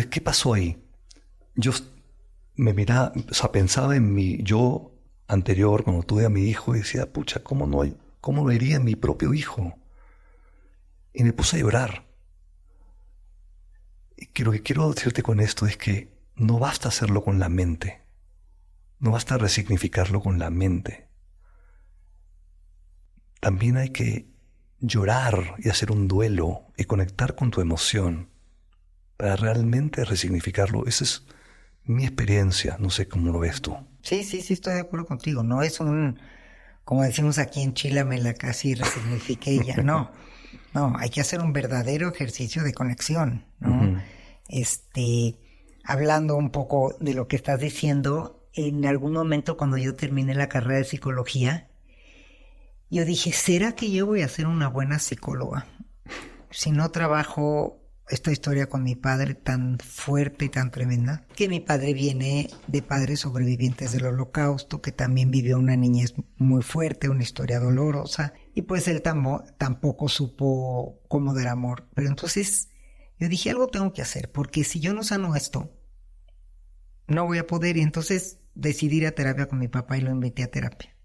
¿qué pasó ahí? Yo me miraba, o sea, pensaba en mi yo anterior, cuando tuve a mi hijo, y decía, pucha, ¿cómo lo vería en mi propio hijo? Y me puse a llorar. Y lo que quiero decirte con esto es que no basta hacerlo con la mente. No basta resignificarlo con la mente. También hay que llorar y hacer un duelo y conectar con tu emoción para realmente resignificarlo. Esa es mi experiencia. No sé cómo lo ves tú. Sí, estoy de acuerdo contigo. No es como decimos aquí en Chile, me la casi resignifiqué ya. No, hay que hacer un verdadero ejercicio de conexión, ¿no? Uh-huh. Hablando un poco de lo que estás diciendo, en algún momento cuando yo terminé la carrera de psicología, yo dije, ¿será que yo voy a ser una buena psicóloga? Si no trabajo esta historia con mi padre tan fuerte y tan tremenda, que mi padre viene de padres sobrevivientes del Holocausto, que también vivió una niñez muy fuerte, una historia dolorosa, y pues él tampoco supo cómo dar amor. Pero entonces yo dije, algo tengo que hacer, porque si yo no sano esto, no voy a poder. Y entonces decidí ir a terapia con mi papá y lo invité a terapia.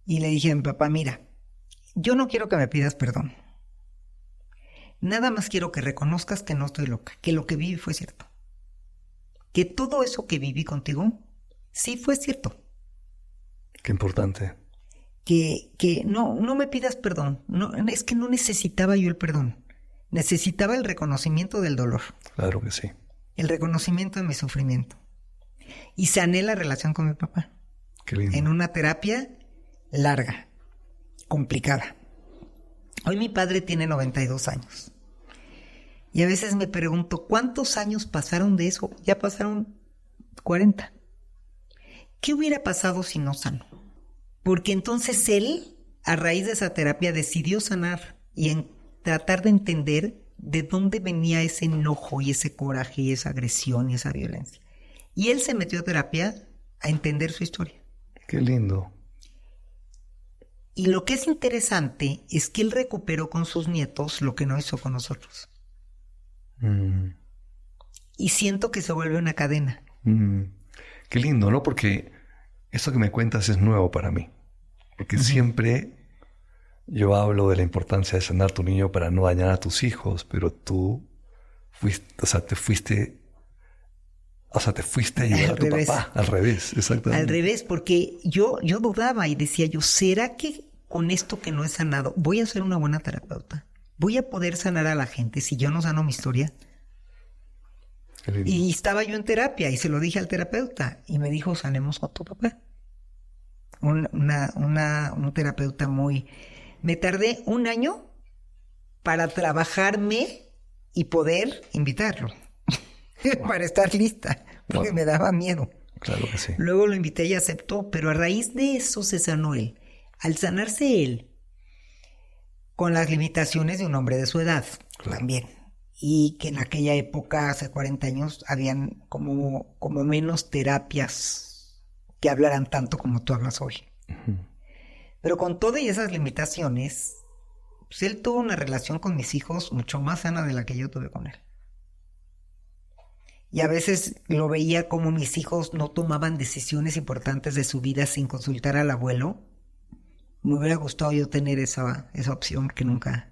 Y le dije a mi papá, mira, yo no quiero que me pidas perdón. Nada más quiero que reconozcas que no estoy loca, que lo que viví fue cierto. Que todo eso que viví contigo, sí fue cierto. Qué importante. Que no me pidas perdón. No, es que no necesitaba yo el perdón. Necesitaba el reconocimiento del dolor. Claro que sí. El reconocimiento de mi sufrimiento. Y sané la relación con mi papá. Qué lindo. En una terapia larga, complicada. Hoy mi padre tiene 92 años. Y a veces me pregunto, ¿cuántos años pasaron de eso? Ya pasaron 40. ¿Qué hubiera pasado si no sanó? Porque entonces él, a raíz de esa terapia, decidió sanar y tratar de entender de dónde venía ese enojo y ese coraje y esa agresión y esa violencia. Y él se metió a terapia a entender su historia. Qué lindo. Y lo que es interesante es que él recuperó con sus nietos lo que no hizo con nosotros. Y siento que se vuelve una cadena. Qué lindo, ¿no? Porque esto que me cuentas es nuevo para mí. Porque siempre yo hablo de la importancia de sanar tu niño para no dañar a tus hijos, pero tú te fuiste a ayudar a tu papá. Al revés, exactamente. Al revés, porque yo dudaba y decía yo, ¿será que con esto que no he sanado voy a ser una buena terapeuta? ¿Voy a poder sanar a la gente si yo no sano mi historia? Y estaba yo en terapia y se lo dije al terapeuta y me dijo, sanemos a tu papá. Un terapeuta muy... Me tardé 1 año para trabajarme y poder invitarlo. Wow. Para estar lista, porque me daba miedo. Claro que sí. Luego lo invité y aceptó, pero a raíz de eso se sanó él. Al sanarse él, con las limitaciones de un hombre de su edad, claro, también. y que en aquella época, hace 40 años, habían como menos terapias que hablaran tanto como tú hablas hoy. Ujú. Pero con todas esas limitaciones, pues él tuvo una relación con mis hijos mucho más sana de la que yo tuve con él. Y a veces lo veía como mis hijos no tomaban decisiones importantes de su vida sin consultar al abuelo. Me hubiera gustado yo tener esa opción que nunca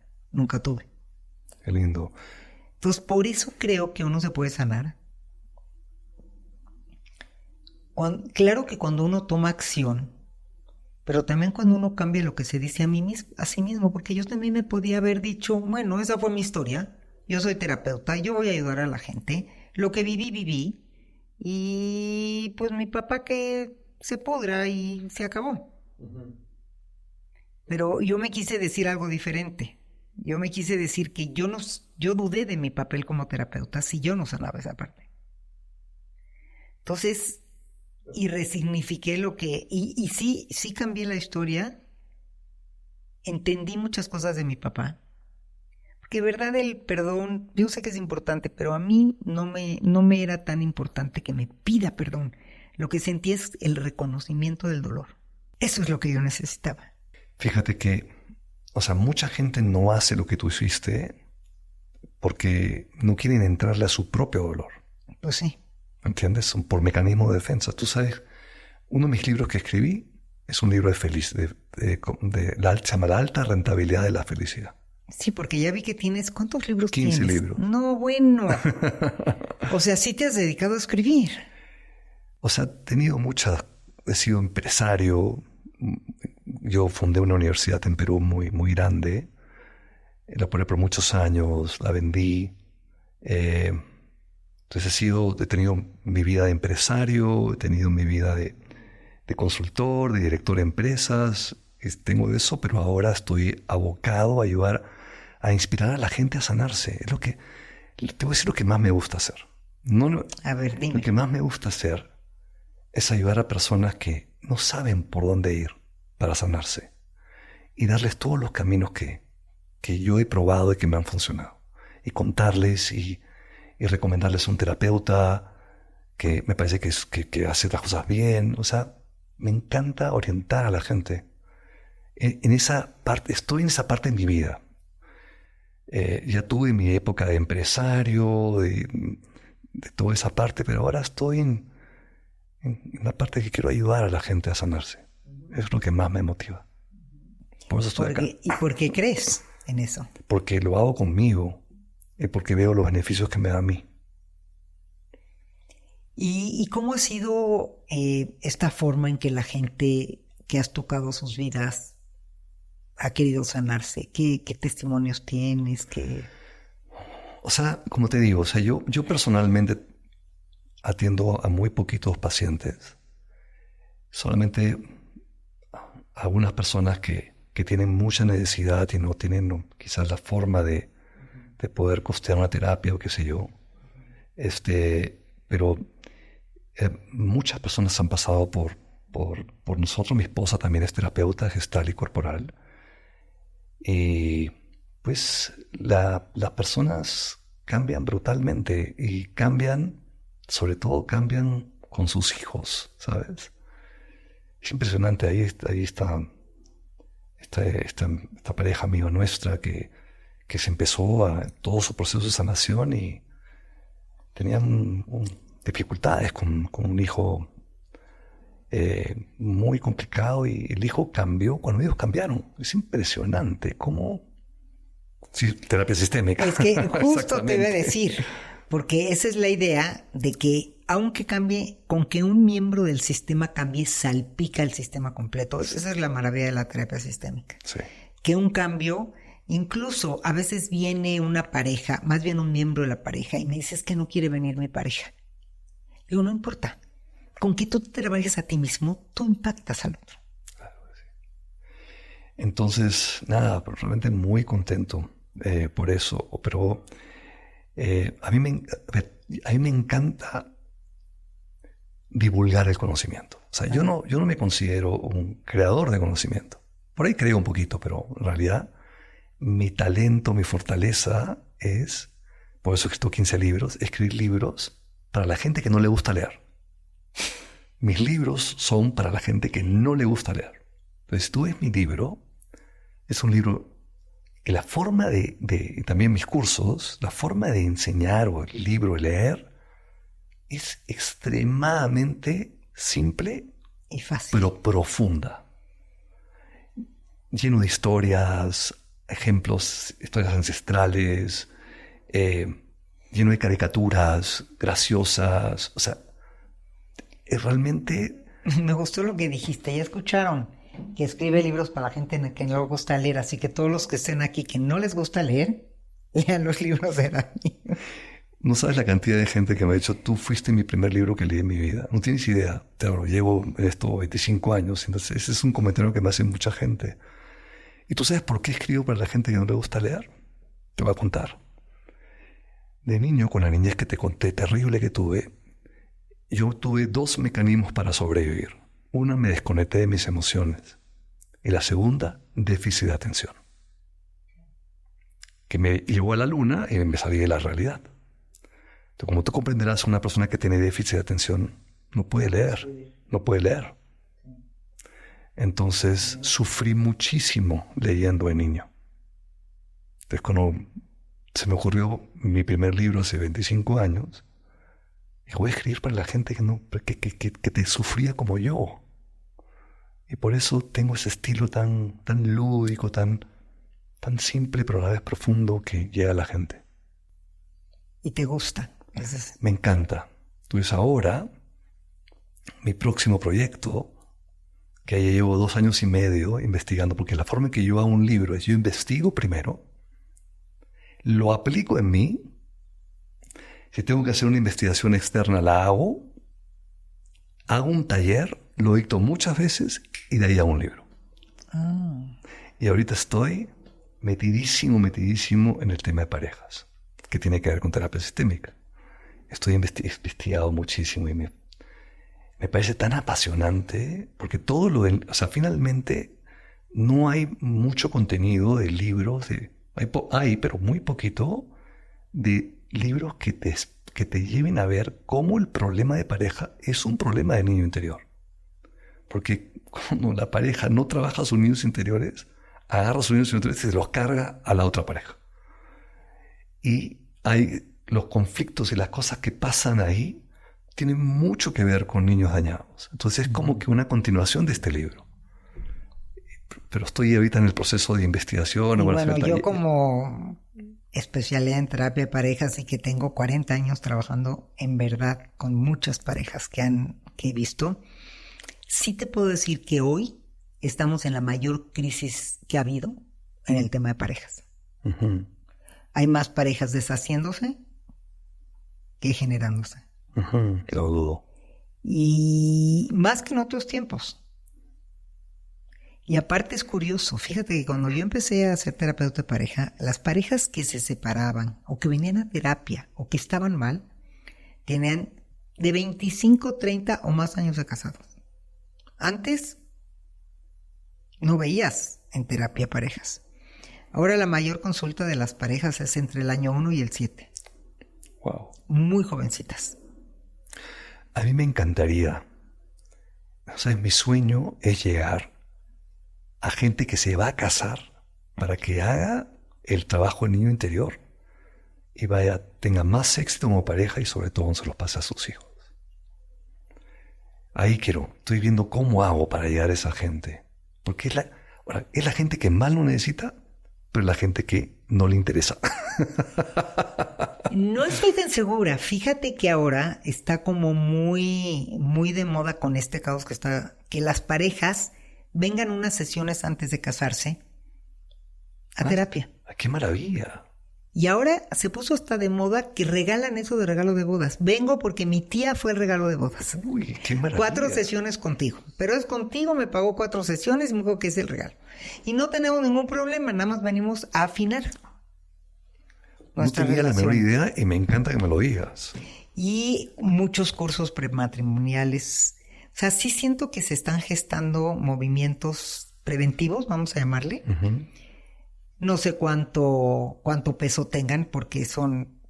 tuve. Qué lindo. Entonces, por eso creo que uno se puede sanar. Claro que cuando uno toma acción, pero también cuando uno cambia lo que se dice a sí mismo, porque yo también me podía haber dicho, bueno, esa fue mi historia, yo soy terapeuta, yo voy a ayudar a la gente, lo que viví, y pues mi papá que se pudra y se acabó. Pero yo me quise decir algo diferente. Yo me quise decir que yo dudé de mi papel como terapeuta si yo no sanaba esa parte. Entonces, y resignifiqué y sí cambié la historia, entendí muchas cosas de mi papá, porque de verdad el perdón, yo sé que es importante, pero a mí no me era tan importante que me pida perdón. Lo que sentí es el reconocimiento del dolor. Eso es lo que yo necesitaba. Fíjate que, o sea, mucha gente no hace lo que tú hiciste porque no quieren entrarle a su propio dolor. Pues sí. ¿Entiendes? Son por mecanismo de defensa. Tú sabes, uno de mis libros que escribí es un libro se llama La alta rentabilidad de la felicidad. Sí, porque ya vi que tienes, ¿cuántos libros 15 tienes? libros. No, bueno. O sea, sí te has dedicado a escribir. O sea, he sido empresario. Yo fundé una universidad en Perú muy, muy grande. La operé por muchos años, la vendí. Entonces he tenido mi vida de empresario, he tenido mi vida de consultor, de director de empresas. Tengo de eso, pero ahora estoy abocado a ayudar, a inspirar a la gente a sanarse. Es te voy a decir lo que más me gusta hacer. A ver, dime. Lo que más me gusta hacer es ayudar a personas que no saben por dónde ir para sanarse y darles todos los caminos que yo he probado y que me han funcionado. Y contarles y recomendarles un terapeuta que me parece que hace las cosas bien. O sea, me encanta orientar a la gente. En esa parte, estoy en esa parte de mi vida. Ya tuve mi época de empresario, de toda esa parte, pero ahora estoy en la parte que quiero ayudar a la gente a sanarse. Es lo que más me motiva. Por eso estoy acá. ¿Y por qué crees en eso? Porque lo hago conmigo y porque veo los beneficios que me da a mí. ¿Y cómo ha sido esta forma en que la gente que has tocado sus vidas ha querido sanarse? ¿Qué testimonios tienes? O sea, como te digo, o sea, yo personalmente atiendo a muy poquitos pacientes. Solamente algunas personas que tienen mucha necesidad y no tienen quizás la forma de poder costear una terapia o qué sé yo. Pero muchas personas han pasado por nosotros. Mi esposa también es terapeuta gestal y corporal. Y pues las personas cambian brutalmente y sobre todo cambian con sus hijos, ¿sabes? Es impresionante. Ahí está esta pareja amiga nuestra que se empezó todo su proceso de sanación y tenían dificultades con un hijo muy complicado, y el hijo cambió cuando ellos cambiaron. Es impresionante cómo... Sí, terapia sistémica. Es que justo te iba a decir, porque esa es la idea de que aunque cambie, con que un miembro del sistema cambie, salpica el sistema completo. Esa es la maravilla de la terapia sistémica. Sí. Que un cambio, incluso a veces viene una pareja, más bien un miembro de la pareja, y me dice, es que no quiere venir mi pareja. Digo, no importa. Con que tú te trabajes a ti mismo, tú impactas al otro. Claro, sí. Entonces, nada, realmente muy contento por eso. Pero a mí me encanta divulgar el conocimiento. O sea, yo no me considero un creador de conocimiento. Por ahí creo un poquito, pero en realidad mi talento, mi fortaleza es por eso he escrito 15 libros, escribir libros para la gente que no le gusta leer. Mis libros son para la gente que no le gusta leer. Entonces, si tú ves mi libro, es un libro que la forma y también mis cursos, la forma de enseñar o el libro de leer es extremadamente simple y fácil, pero profunda. Lleno de historias, ejemplos, historias ancestrales, lleno de caricaturas graciosas. O sea, es realmente... Me gustó lo que dijiste. Ya escucharon que escribe libros para la gente que no le gusta leer. Así que todos los que estén aquí que no les gusta leer, lean los libros de Dani. No sabes la cantidad de gente que me ha dicho, tú fuiste mi primer libro que leí en mi vida. No tienes idea. Claro, llevo en esto 25 años. Entonces ese es un comentario que me hace mucha gente. ¿Y tú sabes por qué escribo para la gente que no le gusta leer? Te voy a contar. De niño, con la niñez que te conté, terrible que tuve, yo tuve 2 mecanismos para sobrevivir. Una, me desconecté de mis emociones. Y la segunda, déficit de atención. Que me llevó a la luna y me salí de la realidad. Entonces, como tú comprenderás, una persona que tiene déficit de atención no puede leer. No puede leer. Entonces, sufrí muchísimo leyendo de niño. Entonces, cuando se me ocurrió mi primer libro hace 25 años, dije, voy a escribir para la gente que te sufría como yo. Y por eso tengo ese estilo tan lúdico, tan simple, pero a la vez profundo que llega a la gente. ¿Y te gusta? Me encanta. Entonces ahora, mi próximo proyecto, que ya llevo 2 años y medio investigando, porque la forma en que yo hago un libro es yo investigo primero, lo aplico en mí, si tengo que hacer una investigación externa la hago un taller, lo dicto muchas veces y de ahí hago un libro. Y ahorita estoy metidísimo en el tema de parejas, que tiene que ver con terapia sistémica. Estoy investigado muchísimo y me parece tan apasionante, porque todo o sea, finalmente no hay mucho contenido de libros, hay, pero muy poquito, de libros que te lleven a ver cómo el problema de pareja es un problema de niño interior. Porque cuando la pareja no trabaja sus niños interiores, agarra sus niños interiores y se los carga a la otra pareja. Y los conflictos y las cosas que pasan ahí tienen mucho que ver con niños dañados. Entonces es como que una continuación de este libro. Pero estoy ahorita en el proceso de investigación. Y bueno, yo como especialidad en terapia de parejas y que tengo 40 años trabajando en verdad con muchas parejas que he visto, sí te puedo decir que hoy estamos en la mayor crisis que ha habido en el tema de parejas. Uh-huh. Hay más parejas deshaciéndose que generándose. Uh-huh. Lo dudo. Y más que en otros tiempos. Y aparte es curioso, fíjate que cuando yo empecé a ser terapeuta de pareja, las parejas que se separaban o que venían a terapia o que estaban mal, tenían de 25, 30 o más años de casados. Antes no veías en terapia parejas. Ahora la mayor consulta de las parejas es entre el año 1 y el 7. Wow. Muy jovencitas. A mí me encantaría, o sea, mi sueño es llegar a gente que se va a casar para que haga el trabajo del niño interior y tenga más éxito como pareja y sobre todo se los pase a sus hijos. Ahí estoy viendo cómo hago para llegar a esa gente. Porque es la gente que más lo necesita, pero es la gente que no le interesa. No estoy tan segura. Fíjate que ahora está como muy, muy de moda con este caos que las parejas vengan unas sesiones antes de casarse a terapia. ¡Qué maravilla! Y ahora se puso hasta de moda que regalan eso de regalo de bodas. Vengo porque mi tía fue el regalo de bodas. ¡Uy, qué maravilla! 4 sesiones contigo. Pero es contigo, me pagó 4 sesiones y me dijo que es el regalo. Y no tenemos ningún problema, nada más venimos a afinar nuestra relación. No tenía la menor idea y me encanta que me lo digas. Y muchos cursos prematrimoniales. O sea, sí siento que se están gestando movimientos preventivos, vamos a llamarle. Uh-huh. No sé cuánto peso tengan porque son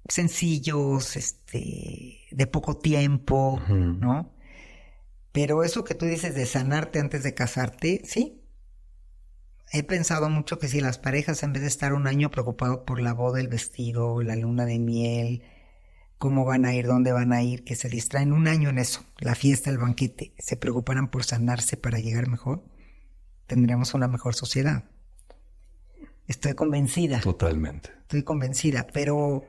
sencillos, de poco tiempo, ¿no? Pero eso que tú dices de sanarte antes de casarte, sí. He pensado mucho que si las parejas, en vez de estar un año preocupados por la boda, el vestido, la luna de miel, cómo van a ir, dónde van a ir, que se distraen un año en eso, la fiesta, el banquete, se preocuparan por sanarse para llegar mejor, tendríamos una mejor sociedad. Estoy convencida. Totalmente. Estoy convencida, pero...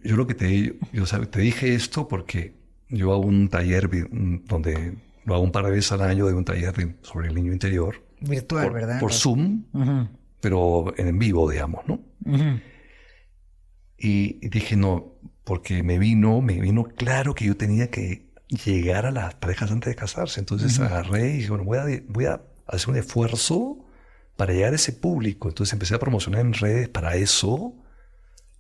Yo lo que te dije esto porque yo hago un taller donde lo hago un par de veces al año, de un taller sobre el niño interior. Virtual, ¿verdad? Por Zoom, pero en vivo, digamos, ¿no? Y dije, no, porque me vino claro que yo tenía que llegar a las parejas antes de casarse. Entonces agarré y dije, bueno, voy a hacer un esfuerzo para llegar a ese público. Entonces empecé a promocionar en redes para eso.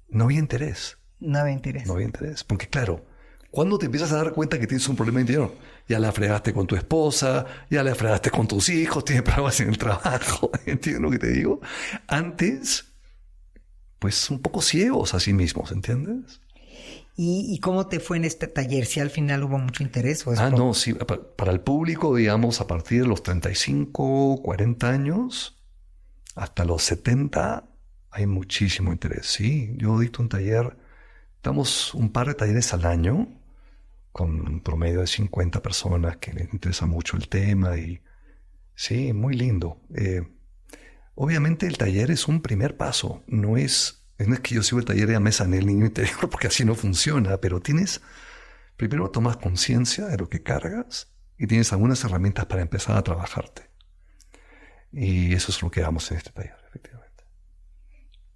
No había interés. No había interés. No había interés. Porque claro, ¿cuándo te empiezas a dar cuenta que tienes un problema interior? Ya la fregaste con tu esposa, ya la fregaste con tus hijos, tienes problemas en el trabajo. ¿Entiendes lo que te digo? Antes, pues un poco ciegos a sí mismos, ¿entiendes? ¿Y cómo te fue en este taller? ¿Si al final hubo mucho interés? ¿O es no, sí. Para el público, digamos, a partir de los 35, 40 años, hasta los 70, hay muchísimo interés. Sí, yo dicto un taller, damos un par de talleres al año, con un promedio de 50 personas que les interesa mucho el tema y sí, muy lindo. Obviamente el taller es un primer paso, no es que yo sigo el taller de la mesa en el niño interior porque así no funciona, pero primero tomas conciencia de lo que cargas y tienes algunas herramientas para empezar a trabajarte. Y eso es lo que damos en este taller, efectivamente.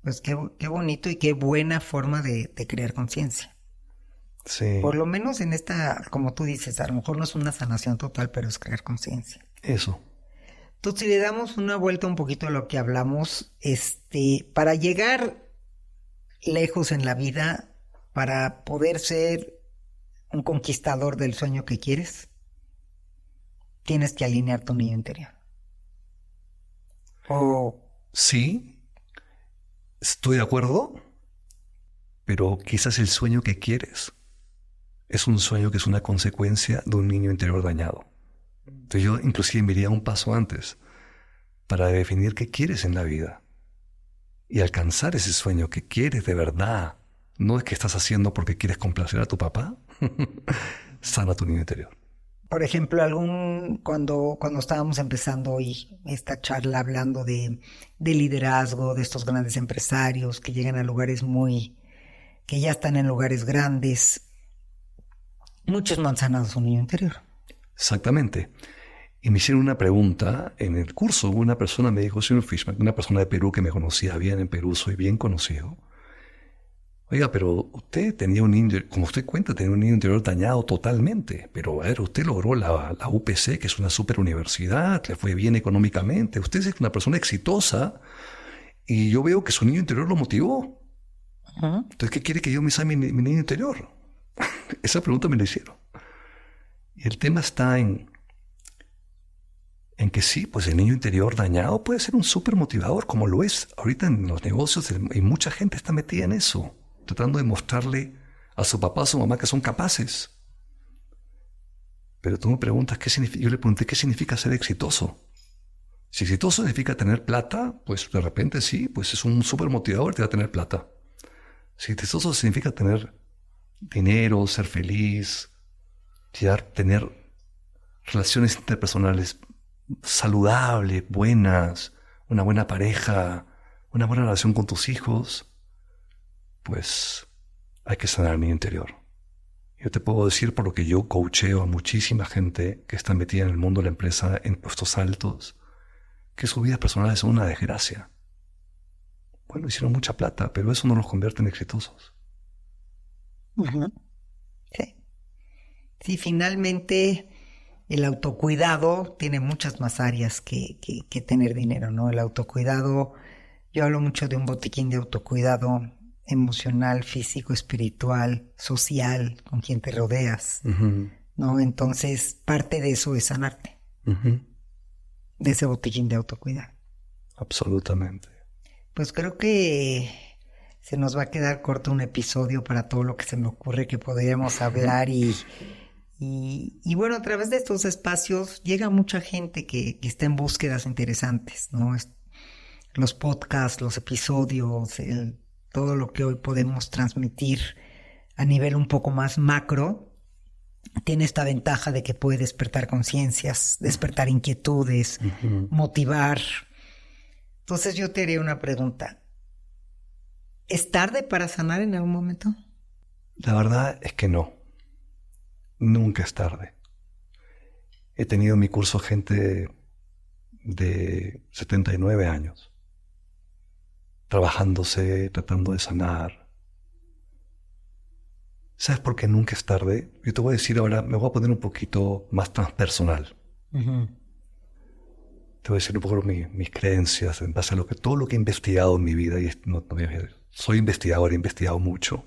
Pues qué bonito y qué buena forma de crear conciencia. Sí. Por lo menos en esta, como tú dices, a lo mejor no es una sanación total, pero es crear conciencia. Eso. Entonces, si le damos una vuelta un poquito a lo que hablamos, para llegar lejos en la vida, para poder ser un conquistador del sueño que quieres, tienes que alinear tu niño interior. Sí, estoy de acuerdo, pero quizás el sueño que quieres es un sueño que es una consecuencia de un niño interior dañado. Entonces yo inclusive me iría un paso antes para definir qué quieres en la vida y alcanzar ese sueño que quieres de verdad. No es que estás haciendo porque quieres complacer a tu papá. Sana tu niño interior. Por ejemplo, cuando estábamos empezando hoy esta charla hablando de liderazgo, de estos grandes empresarios que llegan a lugares que ya están en lugares grandes, muchos no han sanado su niño interior. Exactamente. Y me hicieron una pregunta en el curso. Una persona me dijo, señor Fishman, una persona de Perú que me conocía bien en Perú, soy bien conocido. Oiga, pero usted tenía un niño, como usted cuenta, tenía un niño interior dañado totalmente. Pero, a ver, usted logró la UPC, que es una super universidad, le fue bien económicamente. Usted es una persona exitosa y yo veo que su niño interior lo motivó. Entonces, ¿qué quiere que yo me sane mi niño interior? Esa pregunta me la hicieron. Y el tema está en que sí, pues el niño interior dañado puede ser un súper motivador, como lo es. Ahorita en los negocios y mucha gente está metida en eso, tratando de mostrarle a su papá, a su mamá que son capaces. Pero tú me preguntas qué significa. Yo le pregunté qué significa ser exitoso. Si exitoso significa tener plata, pues de repente sí, pues es un súper motivador, te va a tener plata. Si exitoso significa tener dinero, ser feliz, tener relaciones interpersonales saludables, buenas, una buena pareja, una buena relación con tus hijos, pues hay que sanar mi interior. Yo te puedo decir, por lo que yo coacheo a muchísima gente que está metida en el mundo de la empresa en puestos altos, que sus vidas personales son una desgracia. Bueno, hicieron mucha plata, pero eso no los convierte en exitosos. Sí. Sí, finalmente el autocuidado tiene muchas más áreas que tener dinero, ¿no? El autocuidado, yo hablo mucho de un botiquín de autocuidado emocional, físico, espiritual, social, con quien te rodeas, ¿no? Entonces, parte de eso es sanarte, de ese botiquín de autocuidado. Absolutamente. Pues creo que se nos va a quedar corto un episodio para todo lo que se me ocurre que podríamos hablar y bueno, a través de estos espacios llega mucha gente que está en búsquedas interesantes, ¿no? Los podcasts, los episodios, todo lo que hoy podemos transmitir a nivel un poco más macro, tiene esta ventaja de que puede despertar conciencias, despertar inquietudes, motivar. Entonces yo te haría una pregunta. ¿Es tarde para sanar en algún momento? La verdad es que no. Nunca es tarde. He tenido en mi curso gente de 79 años, trabajándose, tratando de sanar. ¿Sabes por qué nunca es tarde? Yo te voy a decir ahora, me voy a poner un poquito más transpersonal. Uh-huh. Te voy a decir un poco mis creencias en base a todo lo que he investigado en mi vida. Y soy investigador, he investigado mucho.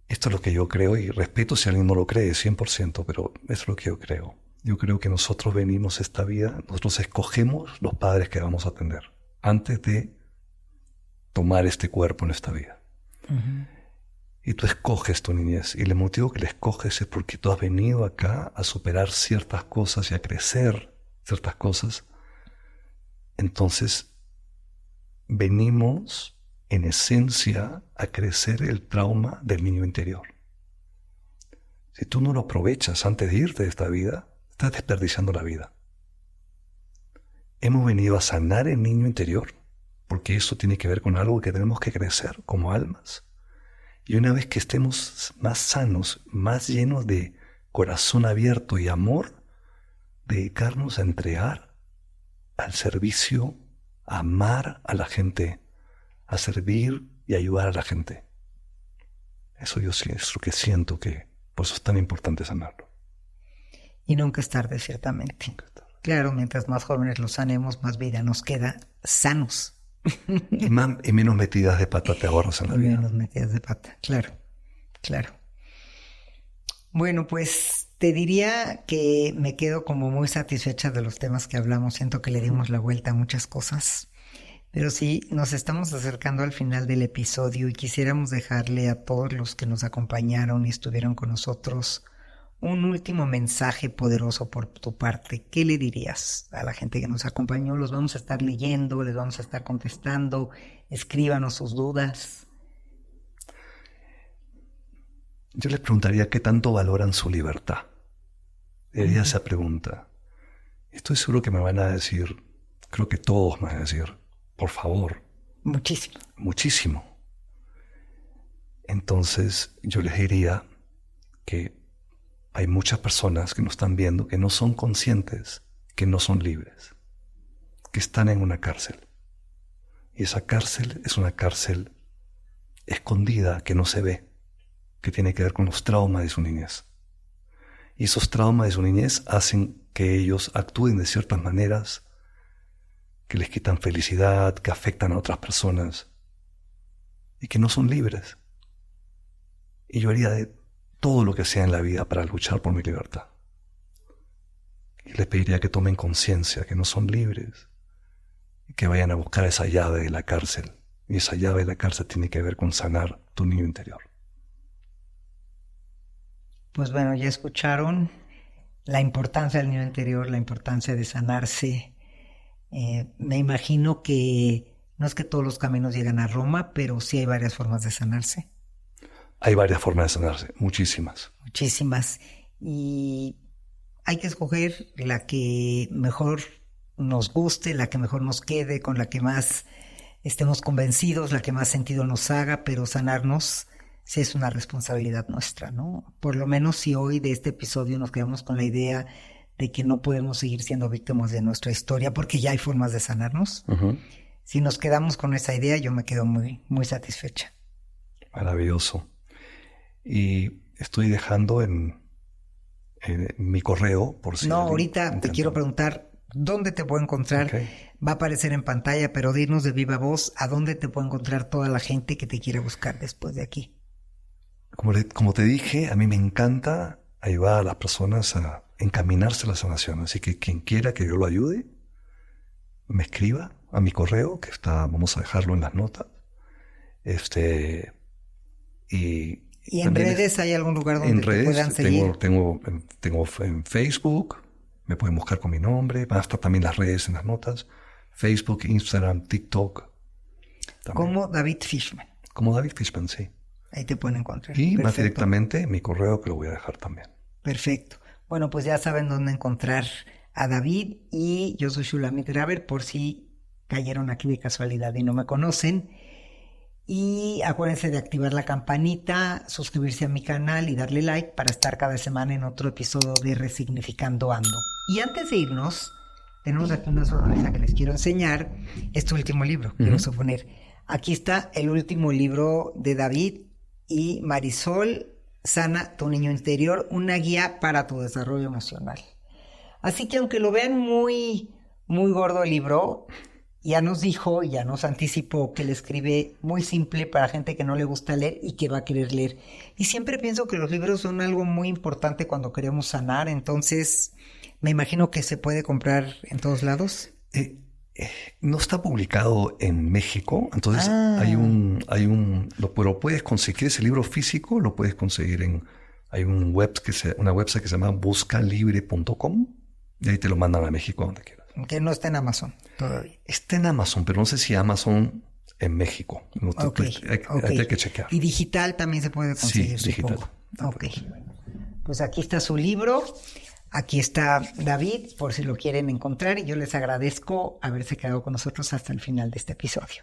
Esto es lo que yo creo y respeto si alguien no lo cree 100%, pero eso es lo que yo creo. Yo creo que nosotros venimos a esta vida, nosotros escogemos los padres que vamos a tener antes de tomar este cuerpo en esta vida. Uh-huh. Y tú escoges tu niñez. Y el motivo que la escoges es porque tú has venido acá a superar ciertas cosas y a crecer ciertas cosas. Entonces, venimos en esencia a crecer el trauma del niño interior. Si tú no lo aprovechas antes de irte de esta vida, estás desperdiciando la vida. Hemos venido a sanar el niño interior, porque eso tiene que ver con algo que tenemos que crecer como almas. Y una vez que estemos más sanos, más llenos de corazón abierto y amor, dedicarnos a entregar al servicio, a amar a la gente, a servir y ayudar a la gente. Eso yo sí es lo que siento que por eso es tan importante sanarlo. Y nunca es tarde, ciertamente. Claro, mientras más jóvenes lo sanemos, más vida nos queda sanos. Y menos metidas de pata te ahorras en la vida. Menos metidas de pata, claro, claro. Bueno, pues te diría que me quedo como muy satisfecha de los temas que hablamos. Siento que le dimos la vuelta a muchas cosas. Pero sí, nos estamos acercando al final del episodio y quisiéramos dejarle a todos los que nos acompañaron y estuvieron con nosotros un último mensaje poderoso por tu parte. ¿Qué le dirías a la gente que nos acompañó? Los vamos a estar leyendo, les vamos a estar contestando. Escríbanos sus dudas. Yo les preguntaría qué tanto valoran su libertad. Haría esa pregunta. Estoy seguro que me van a decir, creo que todos me van a decir, por favor. Muchísimo. Muchísimo. Entonces yo les diría que hay muchas personas que nos están viendo que no son conscientes, que no son libres, que están en una cárcel. Y esa cárcel es una cárcel escondida que no se ve, que tiene que ver con los traumas de su niñez. Y esos traumas de su niñez hacen que ellos actúen de ciertas maneras que les quitan felicidad, que afectan a otras personas y que no son libres. Y yo haría de todo lo que sea en la vida para luchar por mi libertad. Y les pediría que tomen conciencia, que no son libres y que vayan a buscar esa llave de la cárcel. Y esa llave de la cárcel tiene que ver con sanar tu niño interior. Pues bueno, ya escucharon la importancia del niño interior, la importancia de sanarse. Me imagino que no es que todos los caminos llegan a Roma, pero sí hay varias formas de sanarse. Hay varias formas de sanarse, muchísimas. Muchísimas. Y hay que escoger la que mejor nos guste, la que mejor nos quede, con la que más estemos convencidos, la que más sentido nos haga, pero sanarnos sí es una responsabilidad nuestra, ¿no? Por lo menos si hoy de este episodio nos quedamos con la idea de que no podemos seguir siendo víctimas de nuestra historia porque ya hay formas de sanarnos. Uh-huh. Si nos quedamos con esa idea, yo me quedo muy, muy satisfecha. Maravilloso. Y estoy dejando en mi correo, por si... No, ahorita te quiero preguntar, ¿dónde te puedo encontrar? Okay. Va a aparecer en pantalla, pero dinos de viva voz, ¿a dónde te puede encontrar toda la gente que te quiera buscar después de aquí? Como te dije, a mí me encanta ayudar a las personas a encaminarse a la sanación. Así que quien quiera que yo lo ayude, me escriba a mi correo, que vamos a dejarlo en las notas. ¿Y en redes hay algún lugar donde en te redes puedan seguir? tengo en Facebook, me pueden buscar con mi nombre, van a estar también las redes en las notas, Facebook, Instagram, TikTok. También. Como David Fishman. Como David Fishman, sí. Ahí te pueden encontrar. Y Perfecto. más directamente mi correo, que lo voy a dejar también. Perfecto. Bueno, pues ya saben dónde encontrar a David, y yo soy Shulamit Graver, por si cayeron aquí de casualidad y no me conocen. Y acuérdense de activar la campanita, suscribirse a mi canal y darle like para estar cada semana en otro episodio de Resignificando Ando. Y antes de irnos, tenemos aquí una sorpresa que les quiero enseñar. Este último libro, quiero suponer. Aquí está el último libro de David y Marisol, Sana tu niño interior, una guía para tu desarrollo emocional. Así que aunque lo vean muy, muy gordo el libro, ya nos dijo, ya nos anticipó que le escribe muy simple para gente que no le gusta leer y que va a querer leer. Y siempre pienso que los libros son algo muy importante cuando queremos sanar, entonces me imagino que se puede comprar en todos lados. No está publicado en México, entonces lo puedes conseguir, ese libro físico lo puedes conseguir hay una website que se llama buscalibre.com y ahí te lo mandan a México donde quieras. Que no está en Amazon todavía. Está en Amazon, pero no sé si Amazon en México. Hay que chequear. Y digital también se puede conseguir, sí, digital. Ok. Pues aquí está su libro. Aquí está David, por si lo quieren encontrar, y yo les agradezco haberse quedado con nosotros hasta el final de este episodio.